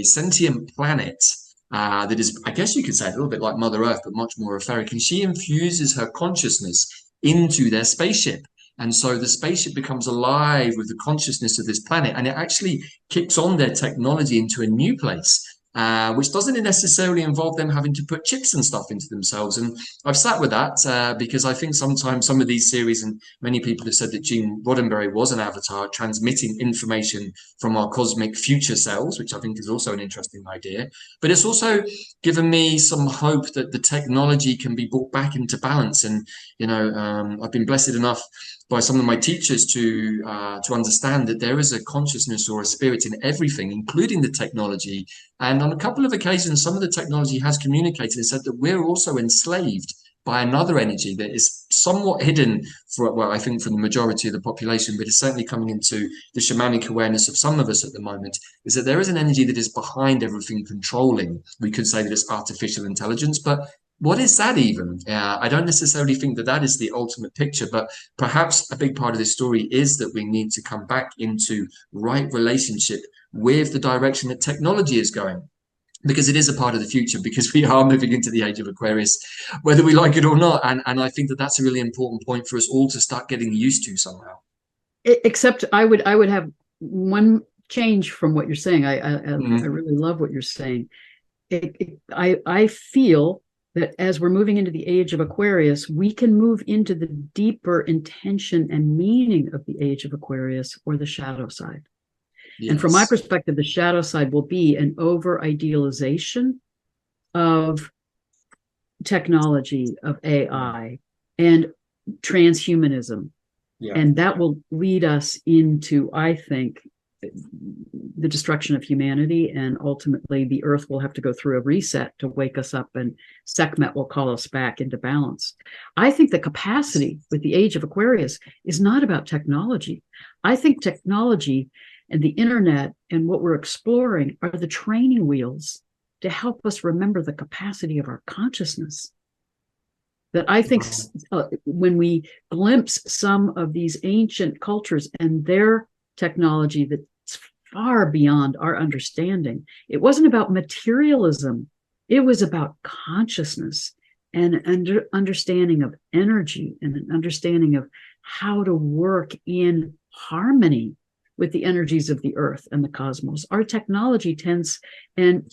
sentient planet that is, I guess you could say, a little bit like Mother Earth, but much more etheric. And she infuses her consciousness into their spaceship. And so the spaceship becomes alive with the consciousness of this planet, and it actually kicks on their technology into a new place, which doesn't necessarily involve them having to put chips and stuff into themselves. And I've sat with that because I think sometimes some of these series, and many people have said that Gene Roddenberry was an avatar transmitting information from our cosmic future selves, which I think is also an interesting idea. But it's also given me some hope that the technology can be brought back into balance. And, I've been blessed enough by some of my teachers to understand that there is a consciousness or a spirit in everything, including the technology. And on a couple of occasions, some of the technology has communicated and said that we're also enslaved by another energy that is somewhat hidden I think for the majority of the population, but is certainly coming into the shamanic awareness of some of us at the moment, is that there is an energy that is behind everything controlling. We could say that it's artificial intelligence, but what is that even? I don't necessarily think that that is the ultimate picture, but perhaps a big part of this story is that we need to come back into right relationship with the direction that technology is going, because it is a part of the future, because we are moving into the age of Aquarius, whether we like it or not. And I think that that's a really important point for us all to start getting used to somehow. Except I would have one change from what you're saying. I really love what you're saying. I feel that as we're moving into the age of Aquarius, we can move into the deeper intention and meaning of the age of Aquarius, or the shadow side. Yes. And from my perspective, the shadow side will be an over-idealization of technology, of AI, and transhumanism. Yeah. And that will lead us into, I think, the destruction of humanity, and ultimately the earth will have to go through a reset to wake us up, and Sekhmet will call us back into balance. I think the capacity with the age of Aquarius is not about technology. I think technology and the internet and what we're exploring are the training wheels to help us remember the capacity of our consciousness. That I think when we glimpse some of these ancient cultures and their technology that's far beyond our understanding, it wasn't about materialism. It was about consciousness and an understanding of energy, and an understanding of how to work in harmony with the energies of the earth and the cosmos. Our technology tends, and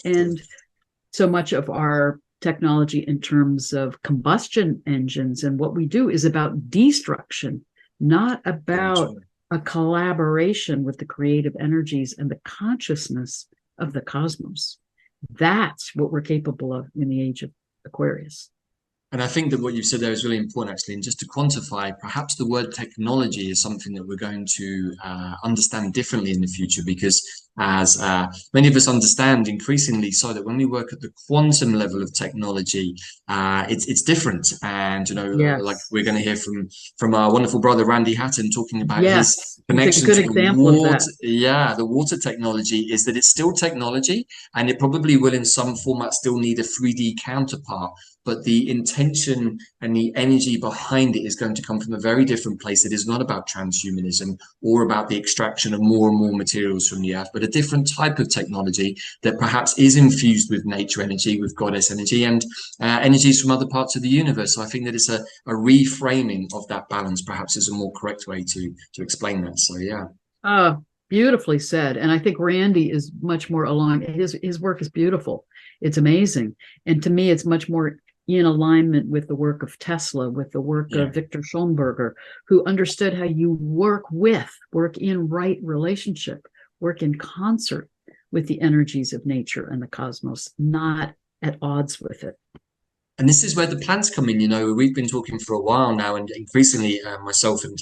so much of our technology in terms of combustion engines and what we do is about destruction, not about a collaboration with the creative energies and the consciousness of the cosmos. That's what we're capable of in the age of Aquarius. And I think that what you've said there is really important, actually. And just to quantify, perhaps the word technology is something that we're going to understand differently in the future, because as many of us understand increasingly so, that when we work at the quantum level of technology, it's different. And, like we're going to hear from our wonderful brother, Randy Hatton, talking about his connection to the water. Yeah, the water technology is that it's still technology, and it probably will in some format still need a 3D counterpart. But the intention and the energy behind it is going to come from a very different place. It is not about transhumanism or about the extraction of more and more materials from the earth, but a different type of technology that perhaps is infused with nature energy, with goddess energy, and energies from other parts of the universe. So I think that it's a reframing of that balance, perhaps, is a more correct way to explain that. So, yeah. Beautifully said. And I think Randy is much more along. His work is beautiful. It's amazing. And to me, it's much more in alignment with the work of Tesla, with the work of Victor Schomburger, who understood how you work in right relationship, work in concert with the energies of nature and the cosmos, not at odds with it. And this is where the plants come in. We've been talking for a while now, and increasingly myself and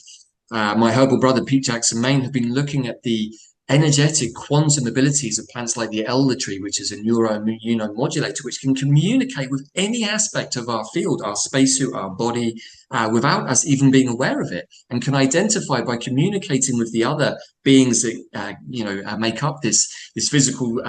my herbal brother, Pete Jackson Main, have been looking at the energetic quantum abilities of plants like the elder tree, which is a neuroimmunomodulator, which can communicate with any aspect of our field, our spacesuit, our body, without us even being aware of it, and can identify by communicating with the other beings that make up this physical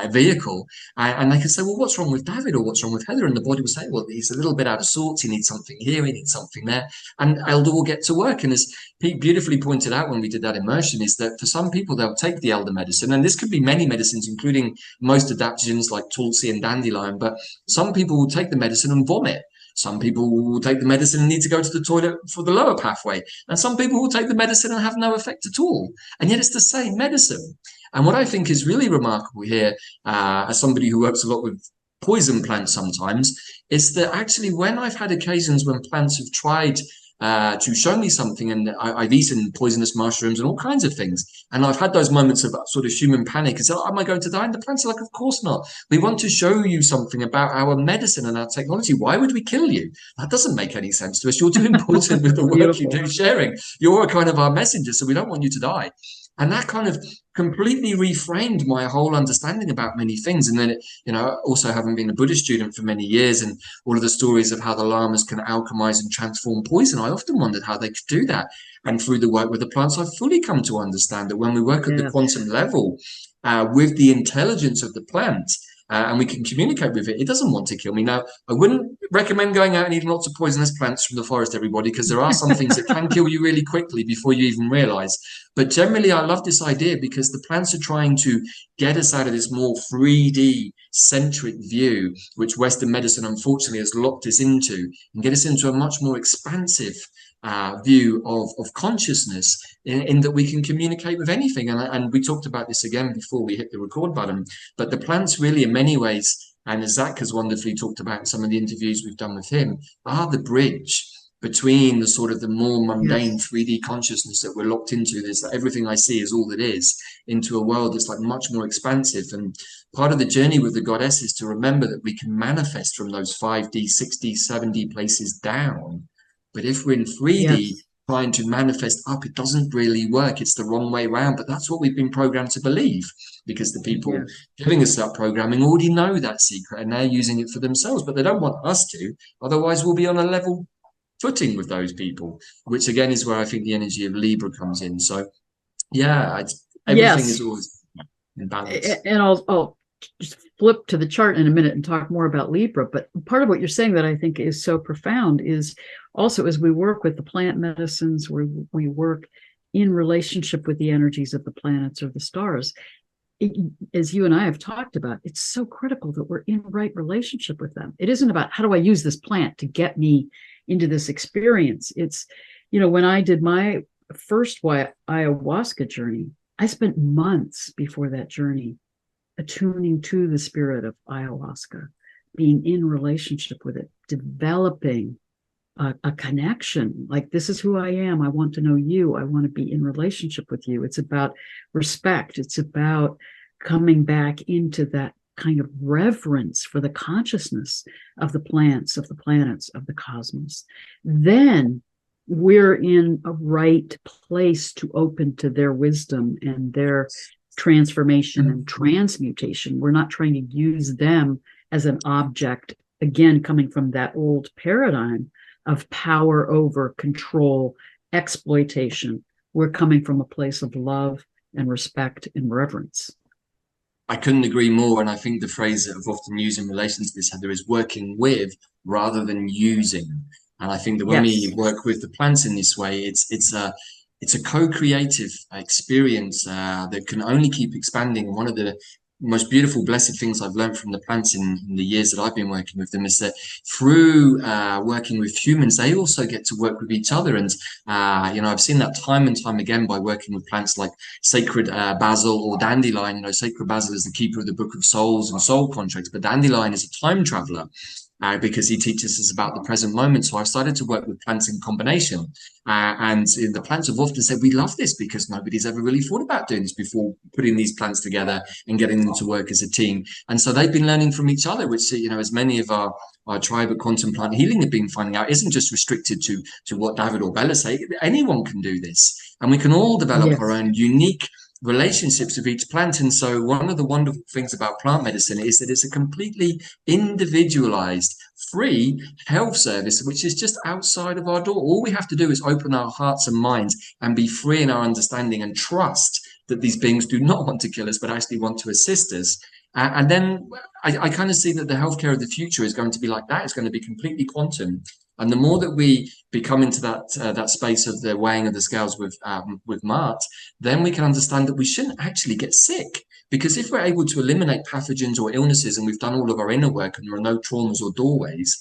vehicle, and they can say, well, what's wrong with Davyd, or what's wrong with Heather? And the body will say, well, he's a little bit out of sorts, he needs something here, he needs something there, and elder will get to work. And as Pete beautifully pointed out when we did that immersion, is that for some people, they'll take the elder medicine, and this could be many medicines, including most adaptogens like tulsi and dandelion, but some people will take the medicine and vomit. Some people will take the medicine and need to go to the toilet for the lower pathway. And some people will take the medicine and have no effect at all. And yet it's the same medicine. And what I think is really remarkable here, as somebody who works a lot with poison plants sometimes, is that actually when I've had occasions when plants have tried to show me something, and I've eaten poisonous mushrooms and all kinds of things, and I've had those moments of sort of human panic and say, oh, am I going to die? And the plants are like, of course not. We want to show you something about our medicine and our technology. Why would we kill you? That doesn't make any sense to us. You're too important with the work you do sharing. You're kind of our messenger, so we don't want you to die. And that kind of completely reframed my whole understanding about many things. And then, also having been a Buddhist student for many years, and all of the stories of how the lamas can alchemize and transform poison, I often wondered how they could do that. And through the work with the plants, I've fully come to understand that when we work at the quantum level with the intelligence of the plant, and we can communicate with it, it doesn't want to kill me. Now, I wouldn't recommend going out and eating lots of poisonous plants from the forest, everybody, because there are some things that can kill you really quickly before you even realize. But generally, I love this idea because the plants are trying to get us out of this more 3D centric view, which Western medicine, unfortunately, has locked us into, and get us into a much more expansive view of consciousness, in that we can communicate with anything. And we talked about this again before we hit the record button, but the plants really, in many ways, and as Zach has wonderfully talked about in some of the interviews we've done with him, are the bridge between the sort of the more mundane 3D consciousness that we're locked into, this that everything I see is all that is, into a world that's like much more expansive. And part of the journey with the goddess is to remember that we can manifest from those 5D, 6D, 7D places down. But if we're in 3D trying to manifest up, it doesn't really work. It's the wrong way around. But that's what we've been programmed to believe, because the people giving us that programming already know that secret and they're using it for themselves. But they don't want us to. Otherwise, we'll be on a level footing with those people, which again is where I think the energy of Libra comes in. So, everything is always in balance. And I'll just flip to the chart in a minute and talk more about Libra. But part of what you're saying that I think is so profound is also, as we work with the plant medicines, we work in relationship with the energies of the planets or the stars. As you and I have talked about, it's so critical that we're in right relationship with them. It isn't about how do I use this plant to get me into this experience. It's, when I did my first ayahuasca journey, I spent months before that journey attuning to the spirit of ayahuasca, being in relationship with it, developing a connection. Like, this is who I am. I want to know you. I want to be in relationship with you. It's about respect. It's about coming back into that kind of reverence for the consciousness of the plants, of the planets, of the cosmos. Then we're in a right place to open to their wisdom and their transformation and transmutation. We're not trying to use them as an object, again, coming from that old paradigm of power over control, exploitation. We're coming from a place of love and respect and reverence. I couldn't agree more. And I think the phrase that I've often used in relation to this, Heather, is working with rather than using. And I think that when we work with the plants in this way, it's a co-creative experience that can only keep expanding. One of the most beautiful, blessed things I've learned from the plants in the years that I've been working with them is that through working with humans, they also get to work with each other. And, I've seen that time and time again by working with plants like sacred basil or dandelion. Sacred basil is the keeper of the book of souls and soul contracts, but dandelion is a time traveler. Because he teaches us about the present moment. So I started to work with plants in combination. And the plants have often said, we love this because nobody's ever really thought about doing this before, putting these plants together and getting them to work as a team. And so they've been learning from each other, which, as many of our tribe at Quantum Plant Healing have been finding out, isn't just restricted to what Davyd or Bella say. Anyone can do this. And we can all develop our own unique relationships with each plant. And so one of the wonderful things about plant medicine is that it's a completely individualized, free health service, which is just outside of our door. All we have to do is open our hearts and minds and be free in our understanding and trust that these beings do not want to kill us, but actually want to assist us. And then I kind of see that the healthcare of the future is going to be like that. It's going to be completely quantum. And the more that we become into that space of the weighing of the scales with Mart, then we can understand that we shouldn't actually get sick. Because if we're able to eliminate pathogens or illnesses, and we've done all of our inner work and there are no traumas or doorways,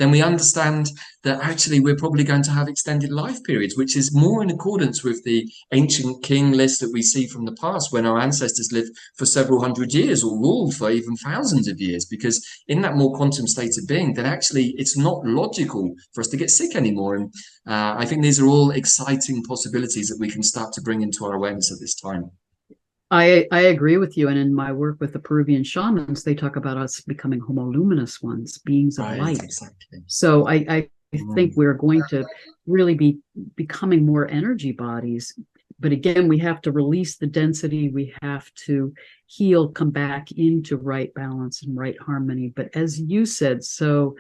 then we understand that actually we're probably going to have extended life periods, which is more in accordance with the ancient king list that we see from the past, when our ancestors lived for several hundred years or ruled for even thousands of years. Because in that more quantum state of being, then actually it's not logical for us to get sick anymore. And I think these are all exciting possibilities that we can start to bring into our awareness at this time. I agree with you. And in my work with the Peruvian shamans, they talk about us becoming homoluminous ones, beings of light. Exactly. So I think we're going to really be becoming more energy bodies. But again, we have to release the density. We have to heal, come back into right balance and right harmony. But as you said so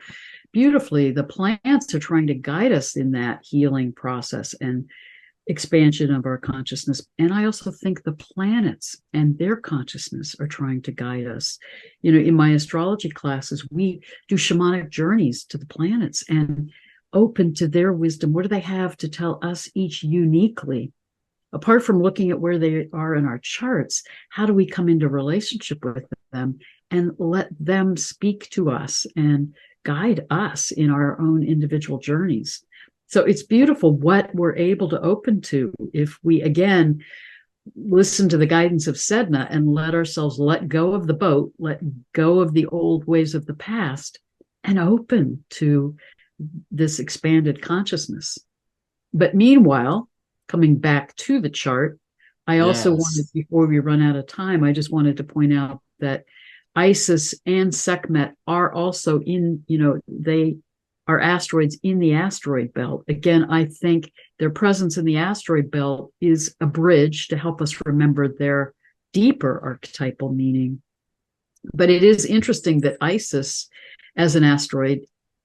beautifully, the plants are trying to guide us in that healing process and expansion of our consciousness. And I also think the planets and their consciousness are trying to guide us. You know, in my astrology classes, we do shamanic journeys to the planets and open to their wisdom. What do they have to tell us each uniquely? Apart from looking at where they are in our charts, how do we come into relationship with them and let them speak to us and guide us in our own individual journeys? So it's beautiful what we're able to open to if we, again, listen to the guidance of Sedna and let ourselves let go of the boat, let go of the old ways of the past, and open to this expanded consciousness. But meanwhile, coming back to the chart, I also wanted, before we run out of time, I just wanted to point out that Isis and Sekhmet are also in, they are asteroids in the asteroid belt. Again, I think their presence in the asteroid belt is a bridge to help us remember their deeper archetypal meaning. But it is interesting that Isis, as an asteroid,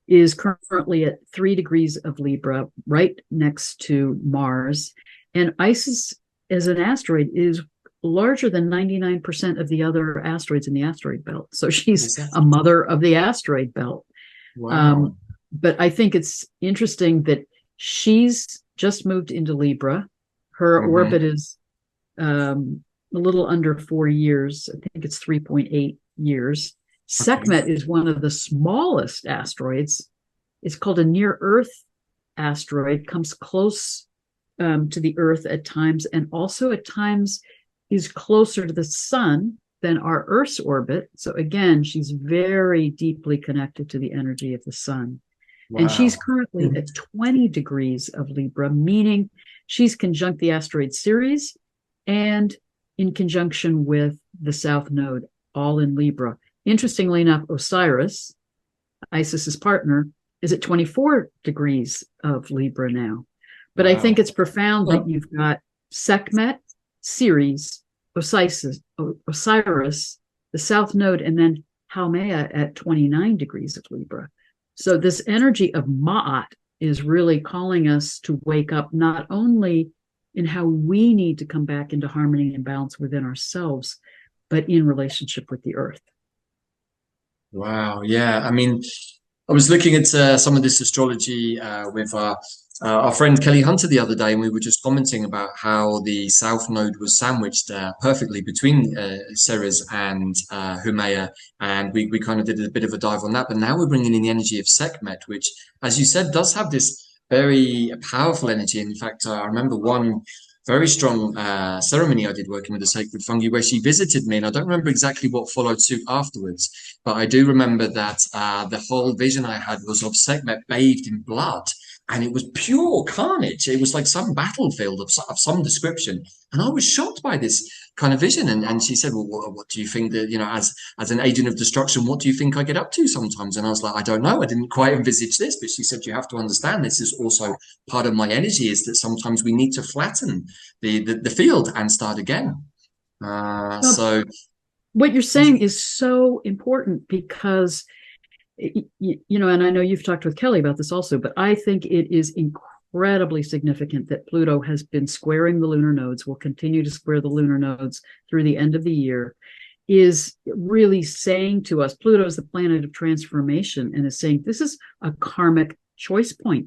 is currently at 3 degrees of Libra, right next to Mars. And Isis, as an asteroid, is larger than 99% of the other asteroids in the asteroid belt. So she's a mother of the asteroid belt. Wow. But I think it's interesting that she's just moved into Libra. Her orbit is a little under 4 years. I think it's 3.8 years. Sekhmet is one of the smallest asteroids. It's called a near-Earth asteroid, comes close to the Earth at times, and also at times is closer to the sun than our Earth's orbit. So again, she's very deeply connected to the energy of the sun. Wow. And she's currently at 20 degrees of Libra, meaning she's conjunct the asteroid Ceres and in conjunction with the South Node, all in Libra. Interestingly enough, Osiris, Isis's partner, is at 24 degrees of Libra now. But I think it's profound that you've got Sekhmet, Ceres, Osiris, the South Node, and then Haumea at 29 degrees of Libra. So this energy of Ma'at is really calling us to wake up, not only in how we need to come back into harmony and balance within ourselves, but in relationship with the earth. Wow. Yeah. I mean, I was looking at some of this astrology with our friend Kelly Hunter the other day, and we were just commenting about how the South Node was sandwiched perfectly between Ceres and Haumea, and we kind of did a bit of a dive on that. But now we're bringing in the energy of Sekhmet, which, as you said, does have this very powerful energy. In fact, I remember one very strong ceremony I did working with the sacred fungi where she visited me, and I don't remember exactly what followed suit afterwards, but I do remember that the whole vision I had was of Sekhmet bathed in blood, and it was pure carnage. It was like some battlefield of some description, and I was shocked by this kind of vision. And she said, well, what do you think that, as an agent of destruction, what do you think I get up to sometimes? And I was like, I don't know, I didn't quite envisage this. But she said, you have to understand, this is also part of my energy, is that sometimes we need to flatten the field and start again. So what you're saying is so important, because and I know you've talked with Kelly about this also, but I think it is incredibly significant that Pluto has been squaring the lunar nodes, will continue to square the lunar nodes through the end of the year, is really saying to us, Pluto is the planet of transformation, and is saying this is a karmic choice point.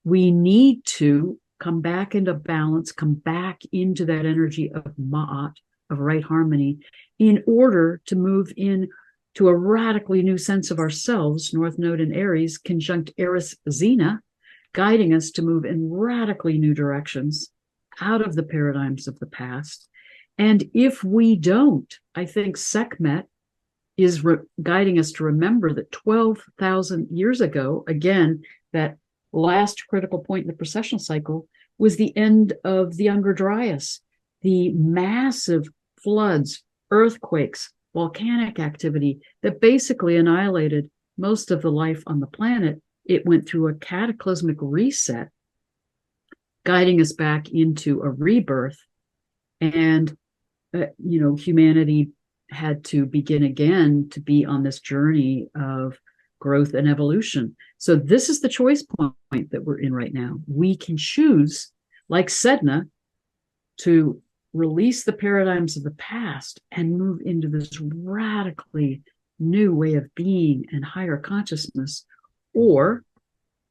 We need to come back into balance, come back into that energy of Ma'at, of right harmony, in order to move in to a radically new sense of ourselves, North Node in Aries, conjunct Eris Xena, guiding us to move in radically new directions out of the paradigms of the past. And if we don't, I think Sekhmet is guiding us to remember that 12,000 years ago, again, that last critical point in the precessional cycle was the end of the Younger Dryas, the massive floods, earthquakes, volcanic activity that basically annihilated most of the life on the planet. It went through a cataclysmic reset, guiding us back into a rebirth. And, humanity had to begin again to be on this journey of growth and evolution. So this is the choice point that we're in right now. We can choose, like Sedna, to release the paradigms of the past and move into this radically new way of being and higher consciousness, or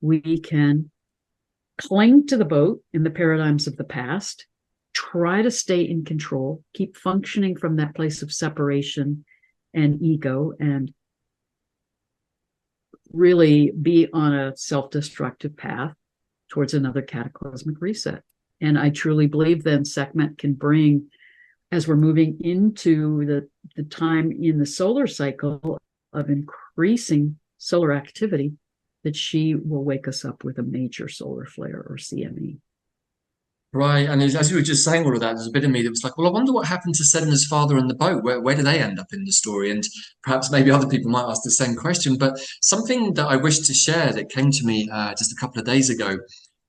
we can cling to the boat in the paradigms of the past, try to stay in control, keep functioning from that place of separation and ego, and really be on a self-destructive path towards another cataclysmic reset. And I truly believe then Sekhmet can bring, as we're moving into the time in the solar cycle of increasing solar activity, that she will wake us up with a major solar flare or CME. Right, and as you were just saying all of that, there's a bit of me that was like, well, I wonder what happened to Sedna's father and the boat. Where do they end up in the story? And perhaps maybe other people might ask the same question. But something that I wish to share that came to me just a couple of days ago,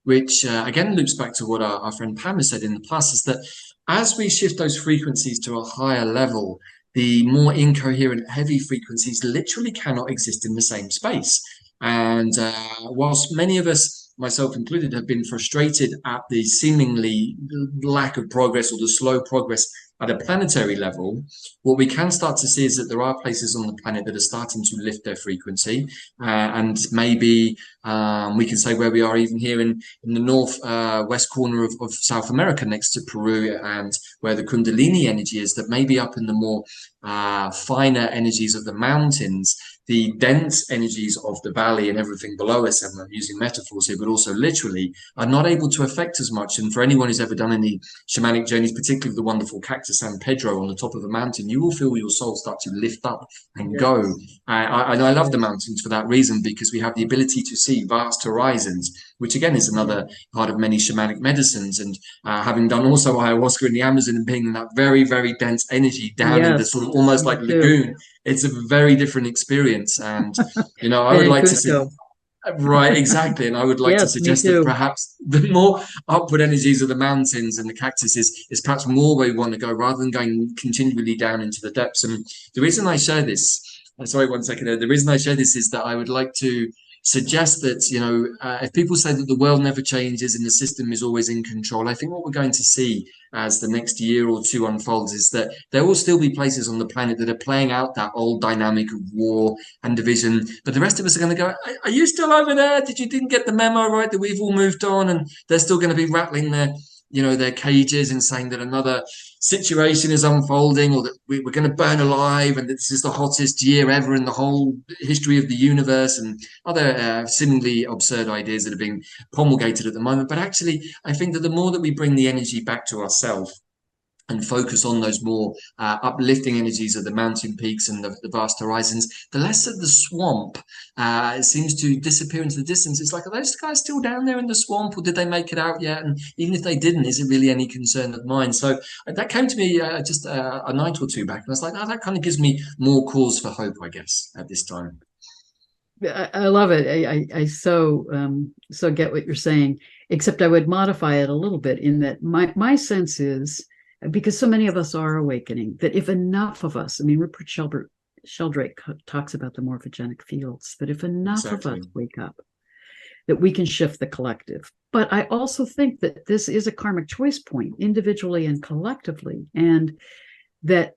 which again loops back to what our friend Pam has said in the past, is that as we shift those frequencies to a higher level, the more incoherent, heavy frequencies literally cannot exist in the same space. And whilst many of us, myself included, have been frustrated at the seemingly lack of progress or the slow progress at a planetary level, what we can start to see is that there are places on the planet that are starting to lift their frequency. And maybe we can say where we are even here in the north west corner of South America, next to Peru, and where the Kundalini energy is, that maybe up in the more finer energies of the mountains, the dense energies of the valley and everything below us, and I'm using metaphors here, but also literally, are not able to affect as much. And for anyone who's ever done any shamanic journeys, particularly the wonderful cactus San Pedro on the top of a mountain, you will feel your soul start to lift up and go. And I love the mountains for that reason, because we have the ability to see vast horizons, which again is another part of many shamanic medicines. And having done also ayahuasca in the Amazon and being in that very, very dense energy down in the sort of almost like lagoon, it's a very different experience. And, I would like to see, right, exactly. And I would like to suggest that perhaps the more upward energies of the mountains and the cactus is perhaps more where we want to go, rather than going continually down into the depths. And the reason I share this, sorry, 1 second there. The reason I share this is that I would like to suggest that, if people say that the world never changes and the system is always in control, I think what we're going to see as the next year or two unfolds is that there will still be places on the planet that are playing out that old dynamic of war and division, but the rest of us are going to go, are you still over there? Didn't get the memo, right, that we've all moved on? And they're still going to be rattling their cages and saying that another situation is unfolding, or that we're going to burn alive, and this is the hottest year ever in the whole history of the universe, and other seemingly absurd ideas that are being promulgated at the moment. But actually, I think that the more that we bring the energy back to ourselves and focus on those more uplifting energies of the mountain peaks and the vast horizons, the less of the swamp seems to disappear into the distance. It's like, are those guys still down there in the swamp, or did they make it out yet? And even if they didn't, is it really any concern of mine? So that came to me just a night or two back, and I was like, oh, that kind of gives me more cause for hope, I guess, at this time. I love it. I so get what you're saying, except I would modify it a little bit in that my sense is, because so many of us are awakening, that if enough of us, Rupert Sheldrake talks about the morphogenic fields, that if enough of us wake up, that we can shift the collective. But I also think that this is a karmic choice point, individually and collectively, and that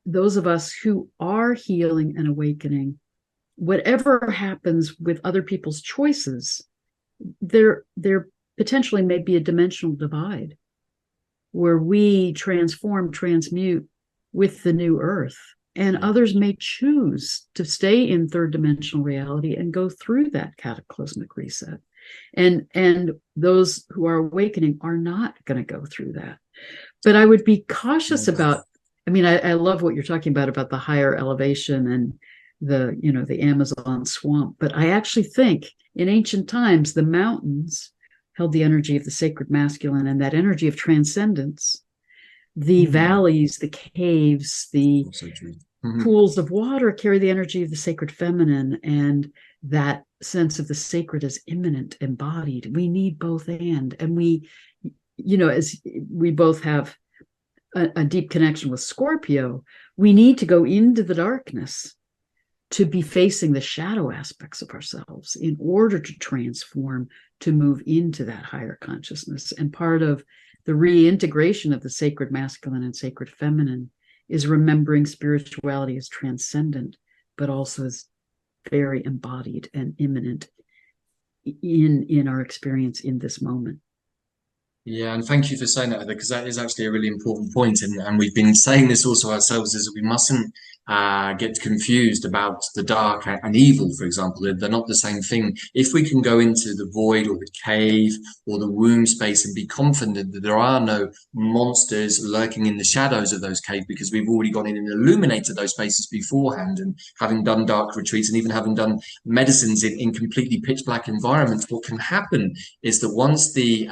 those of us who are healing and awakening, whatever happens with other people's choices, there potentially may be a dimensional divide where we transmute with the new earth And others may choose to stay in third dimensional reality and go through that cataclysmic reset. And those who are awakening are not going to go through that. But I would be cautious about, I mean, I love what you're talking about the higher elevation and the Amazon swamp. But I actually think in ancient times, the mountains held the energy of the sacred masculine and that energy of transcendence. The valleys, the caves, the pools of water carry the energy of the sacred feminine, and that sense of the sacred as immanent, embodied. We need both and we, as we both have a deep connection with Scorpio, we need to go into the darkness to be facing the shadow aspects of ourselves in order to transform, to move into that higher consciousness. And part of the reintegration of the sacred masculine and sacred feminine is remembering spirituality as transcendent, but also as very embodied and immanent in our experience in this moment. Yeah, and thank you for saying that, because that is actually a really important point. And we've been saying this also ourselves, is that we mustn't get confused about the dark and evil, for example. They're not the same thing. If we can go into the void or the cave or the womb space and be confident that there are no monsters lurking in the shadows of those caves, because we've already gone in and illuminated those spaces beforehand, and having done dark retreats and even having done medicines in completely pitch black environments, what can happen is that once the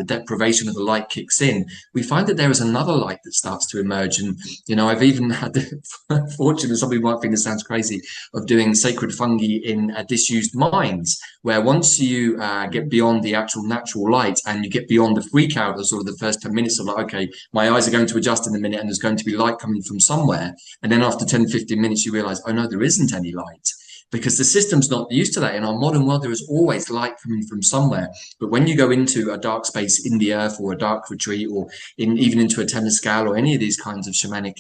deprivation of the light kicks in, we find that there is another light that starts to emerge. And I've even had the fortune, and some people might think this sounds crazy, of doing sacred fungi in disused mines, where once you get beyond the actual natural light and you get beyond the freak out of sort of the first 10 minutes of like, okay, my eyes are going to adjust in a minute and there's going to be light coming from somewhere, and then after 10-15 minutes you realize, oh no, there isn't any light, because the system's not used to that. In our modern world, there is always light coming from somewhere. But when you go into a dark space in the earth, or a dark retreat, or even into a temescal or any of these kinds of shamanic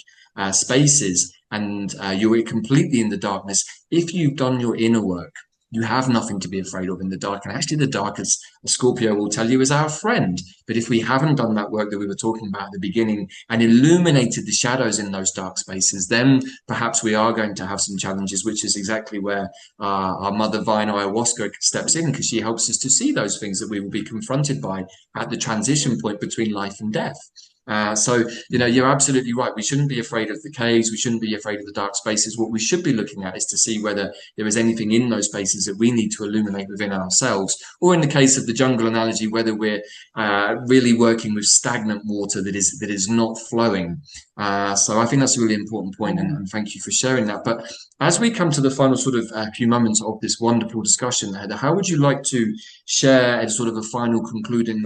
spaces, and you're completely in the darkness, if you've done your inner work, you have nothing to be afraid of in the dark. And actually the dark, as Scorpio will tell you, is our friend. But if we haven't done that work that we were talking about at the beginning and illuminated the shadows in those dark spaces, then perhaps we are going to have some challenges, which is exactly where our mother vine ayahuasca steps in, because she helps us to see those things that we will be confronted by at the transition point between life and death. So, you're absolutely right. We shouldn't be afraid of the caves. We shouldn't be afraid of the dark spaces. What we should be looking at is to see whether there is anything in those spaces that we need to illuminate within ourselves, or in the case of the jungle analogy, whether we're really working with stagnant water that is not flowing. So I think that's a really important point, and thank you for sharing that. But as we come to the final sort of few moments of this wonderful discussion, Heather, how would you like to share a sort of a final conclusion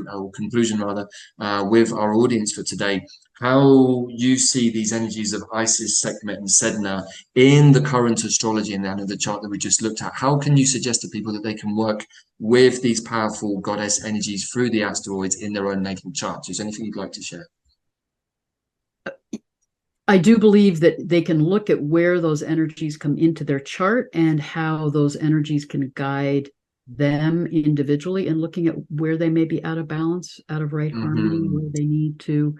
with our audience for today, how you see these energies of Isis, Sekhmet, and Sedna in the current astrology and the chart that we just looked at? How can you suggest to people that they can work with these powerful goddess energies through the asteroids in their own natal charts? Is there anything you'd like to share? I do believe that they can look at where those energies come into their chart and how those energies can guide them individually, and looking at where they may be out of balance, out of right harmony, where they need to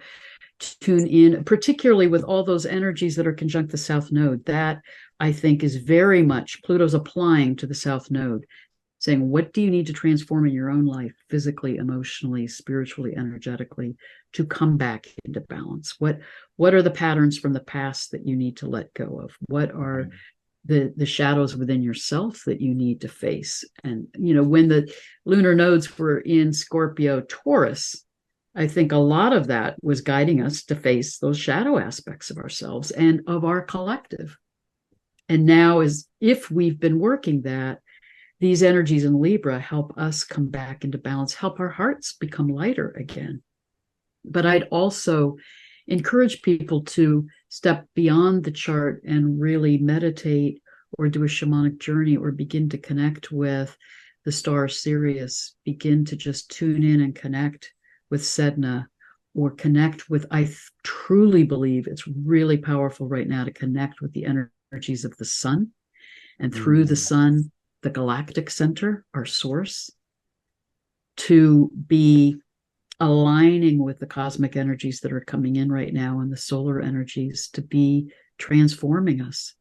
tune in, particularly with all those energies that are conjunct the South Node. That, I think, is very much Pluto's applying to the South Node, saying, what do you need to transform in your own life, physically, emotionally, spiritually, energetically, to come back into balance? What are the patterns from the past that you need to let go of? What are the shadows within yourself that you need to face? And, when the lunar nodes were in Scorpio Taurus, I think a lot of that was guiding us to face those shadow aspects of ourselves and of our collective. And now, as if we've been working that, these energies in Libra help us come back into balance, help our hearts become lighter again. But I'd also encourage people to step beyond the chart and really meditate, or do a shamanic journey, or begin to connect with the star Sirius, begin to just tune in and connect with Sedna, or connect with, I truly believe it's really powerful right now to connect with the energies of the sun, and through the sun, the galactic center, our source, to be aligning with the cosmic energies that are coming in right now, and the solar energies, to be transforming us.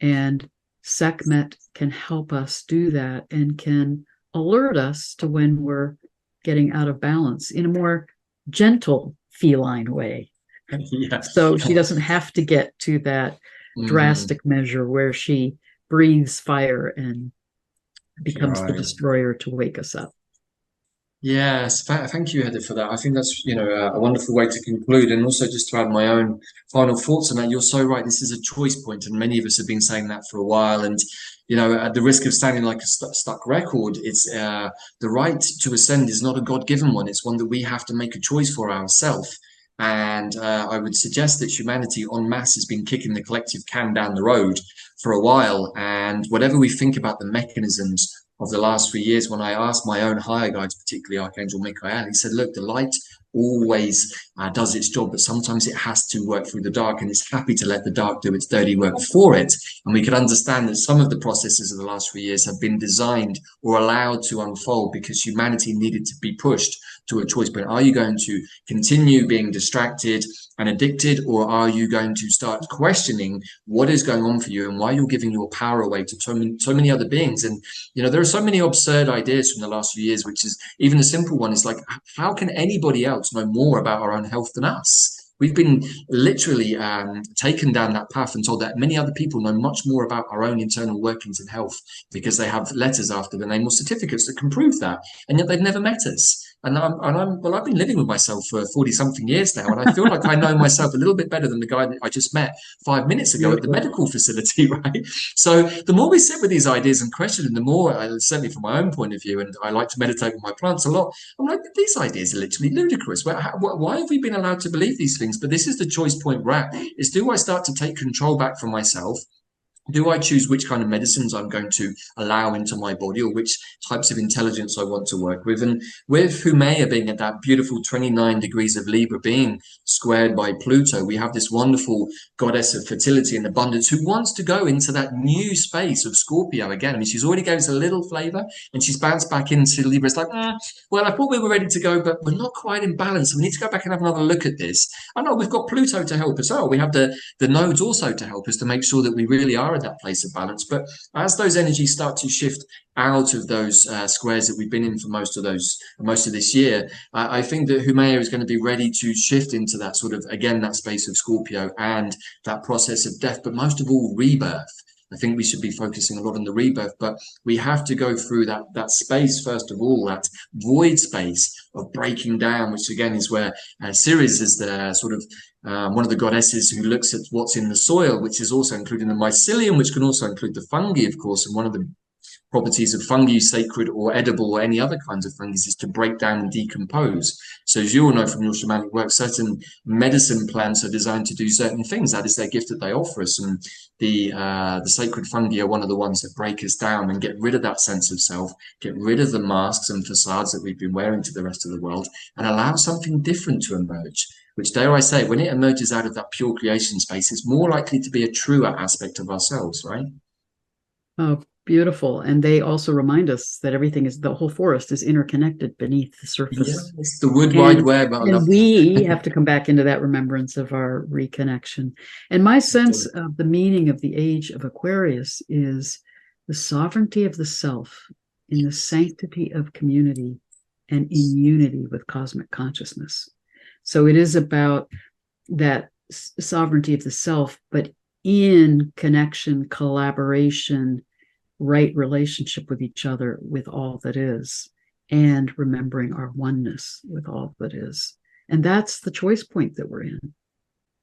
And Sekhmet can help us do that and can alert us to when we're getting out of balance in a more gentle feline way. Yeah. So she doesn't have to get to that drastic measure where she breathes fire and becomes the destroyer to wake us up. Yes, thank you, Heather, for that. I think that's, a wonderful way to conclude. And also just to add my own final thoughts on that, you're so right. This is a choice point, and many of us have been saying that for a while. And, at the risk of sounding like a stuck record, it's the right to ascend is not a God-given one. It's one that we have to make a choice for ourselves. And I would suggest that humanity en masse has been kicking the collective can down the road for a while. And whatever we think about the mechanisms of the last 3 years, when I asked my own higher guides, particularly Archangel Michael, he said, look, the light always does its job, but sometimes it has to work through the dark, and it's happy to let the dark do its dirty work for it. And we could understand that some of the processes of the last 3 years have been designed or allowed to unfold because humanity needed to be pushed to a choice point. Are you going to continue being distracted and addicted, or are you going to start questioning what is going on for you and why you're giving your power away to so many other beings? And there are so many absurd ideas from the last few years, which is even a simple one is like, how can anybody else know more about our own health than us? We've been literally taken down that path and told that many other people know much more about our own internal workings and health because they have letters after the name or certificates that can prove that, and yet they've never met us. And I've been living with myself for 40 something years now, and I feel like I know myself a little bit better than the guy that I just met 5 minutes ago at the medical facility, right? So the more we sit with these ideas and question them, the more, certainly from my own point of view, and I like to meditate with my plants a lot, I'm like, these ideas are literally ludicrous. Why have we been allowed to believe these things? But this is the choice point we're at, is do I start to take control back from myself? Do I choose which kind of medicines I'm going to allow into my body, or which types of intelligence I want to work with? And with Humea being at that beautiful 29 degrees of Libra, being squared by Pluto, we have this wonderful goddess of fertility and abundance who wants to go into that new space of Scorpio again. I mean, she's already gave us a little flavor and she's bounced back into Libra. It's like, well, I thought we were ready to go, but we're not quite in balance. So we need to go back and have another look at this. I know we've got Pluto to help us out. We have the nodes also to help us to make sure that we really are in that place of balance. But as those energies start to shift out of those squares that we've been in for most of this year, I think that Humea is going to be ready to shift into that sort of, again, that space of Scorpio and that process of death, but most of all rebirth. I think we should be focusing a lot on the rebirth, but we have to go through that space, first of all, that void space of breaking down, which again is where Ceres is the sort of one of the goddesses who looks at what's in the soil, which is also including the mycelium, which can also include the fungi, of course. And one of the properties of fungi, sacred or edible or any other kinds of fungi, is to break down and decompose. So as you all know from your shamanic work, certain medicine plants are designed to do certain things. That is their gift that they offer us. And the sacred fungi are one of the ones that break us down and get rid of that sense of self, get rid of the masks and facades that we've been wearing to the rest of the world, and allow something different to emerge, which, dare I say, when it emerges out of that pure creation space, it's more likely to be a truer aspect of ourselves, right? Oh, beautiful. And they also remind us that the whole forest is interconnected beneath the surface. Yeah, it's the wood wide web. And we have to come back into that remembrance of our reconnection. And my sense of the meaning of the age of Aquarius is the sovereignty of the self in the sanctity of community and in unity with cosmic consciousness. So it is about that sovereignty of the self, but in connection, collaboration, right relationship with each other, with all that is, and remembering our oneness with all that is. And that's the choice point that we're in.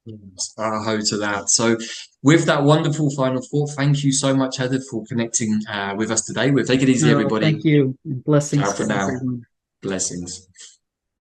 Yes, aho to that. So with that wonderful final thought, thank you so much, Heather, for connecting with us today. We'll take it easy, everybody. Thank you. Blessings. Ciao for now. Everyone. Blessings.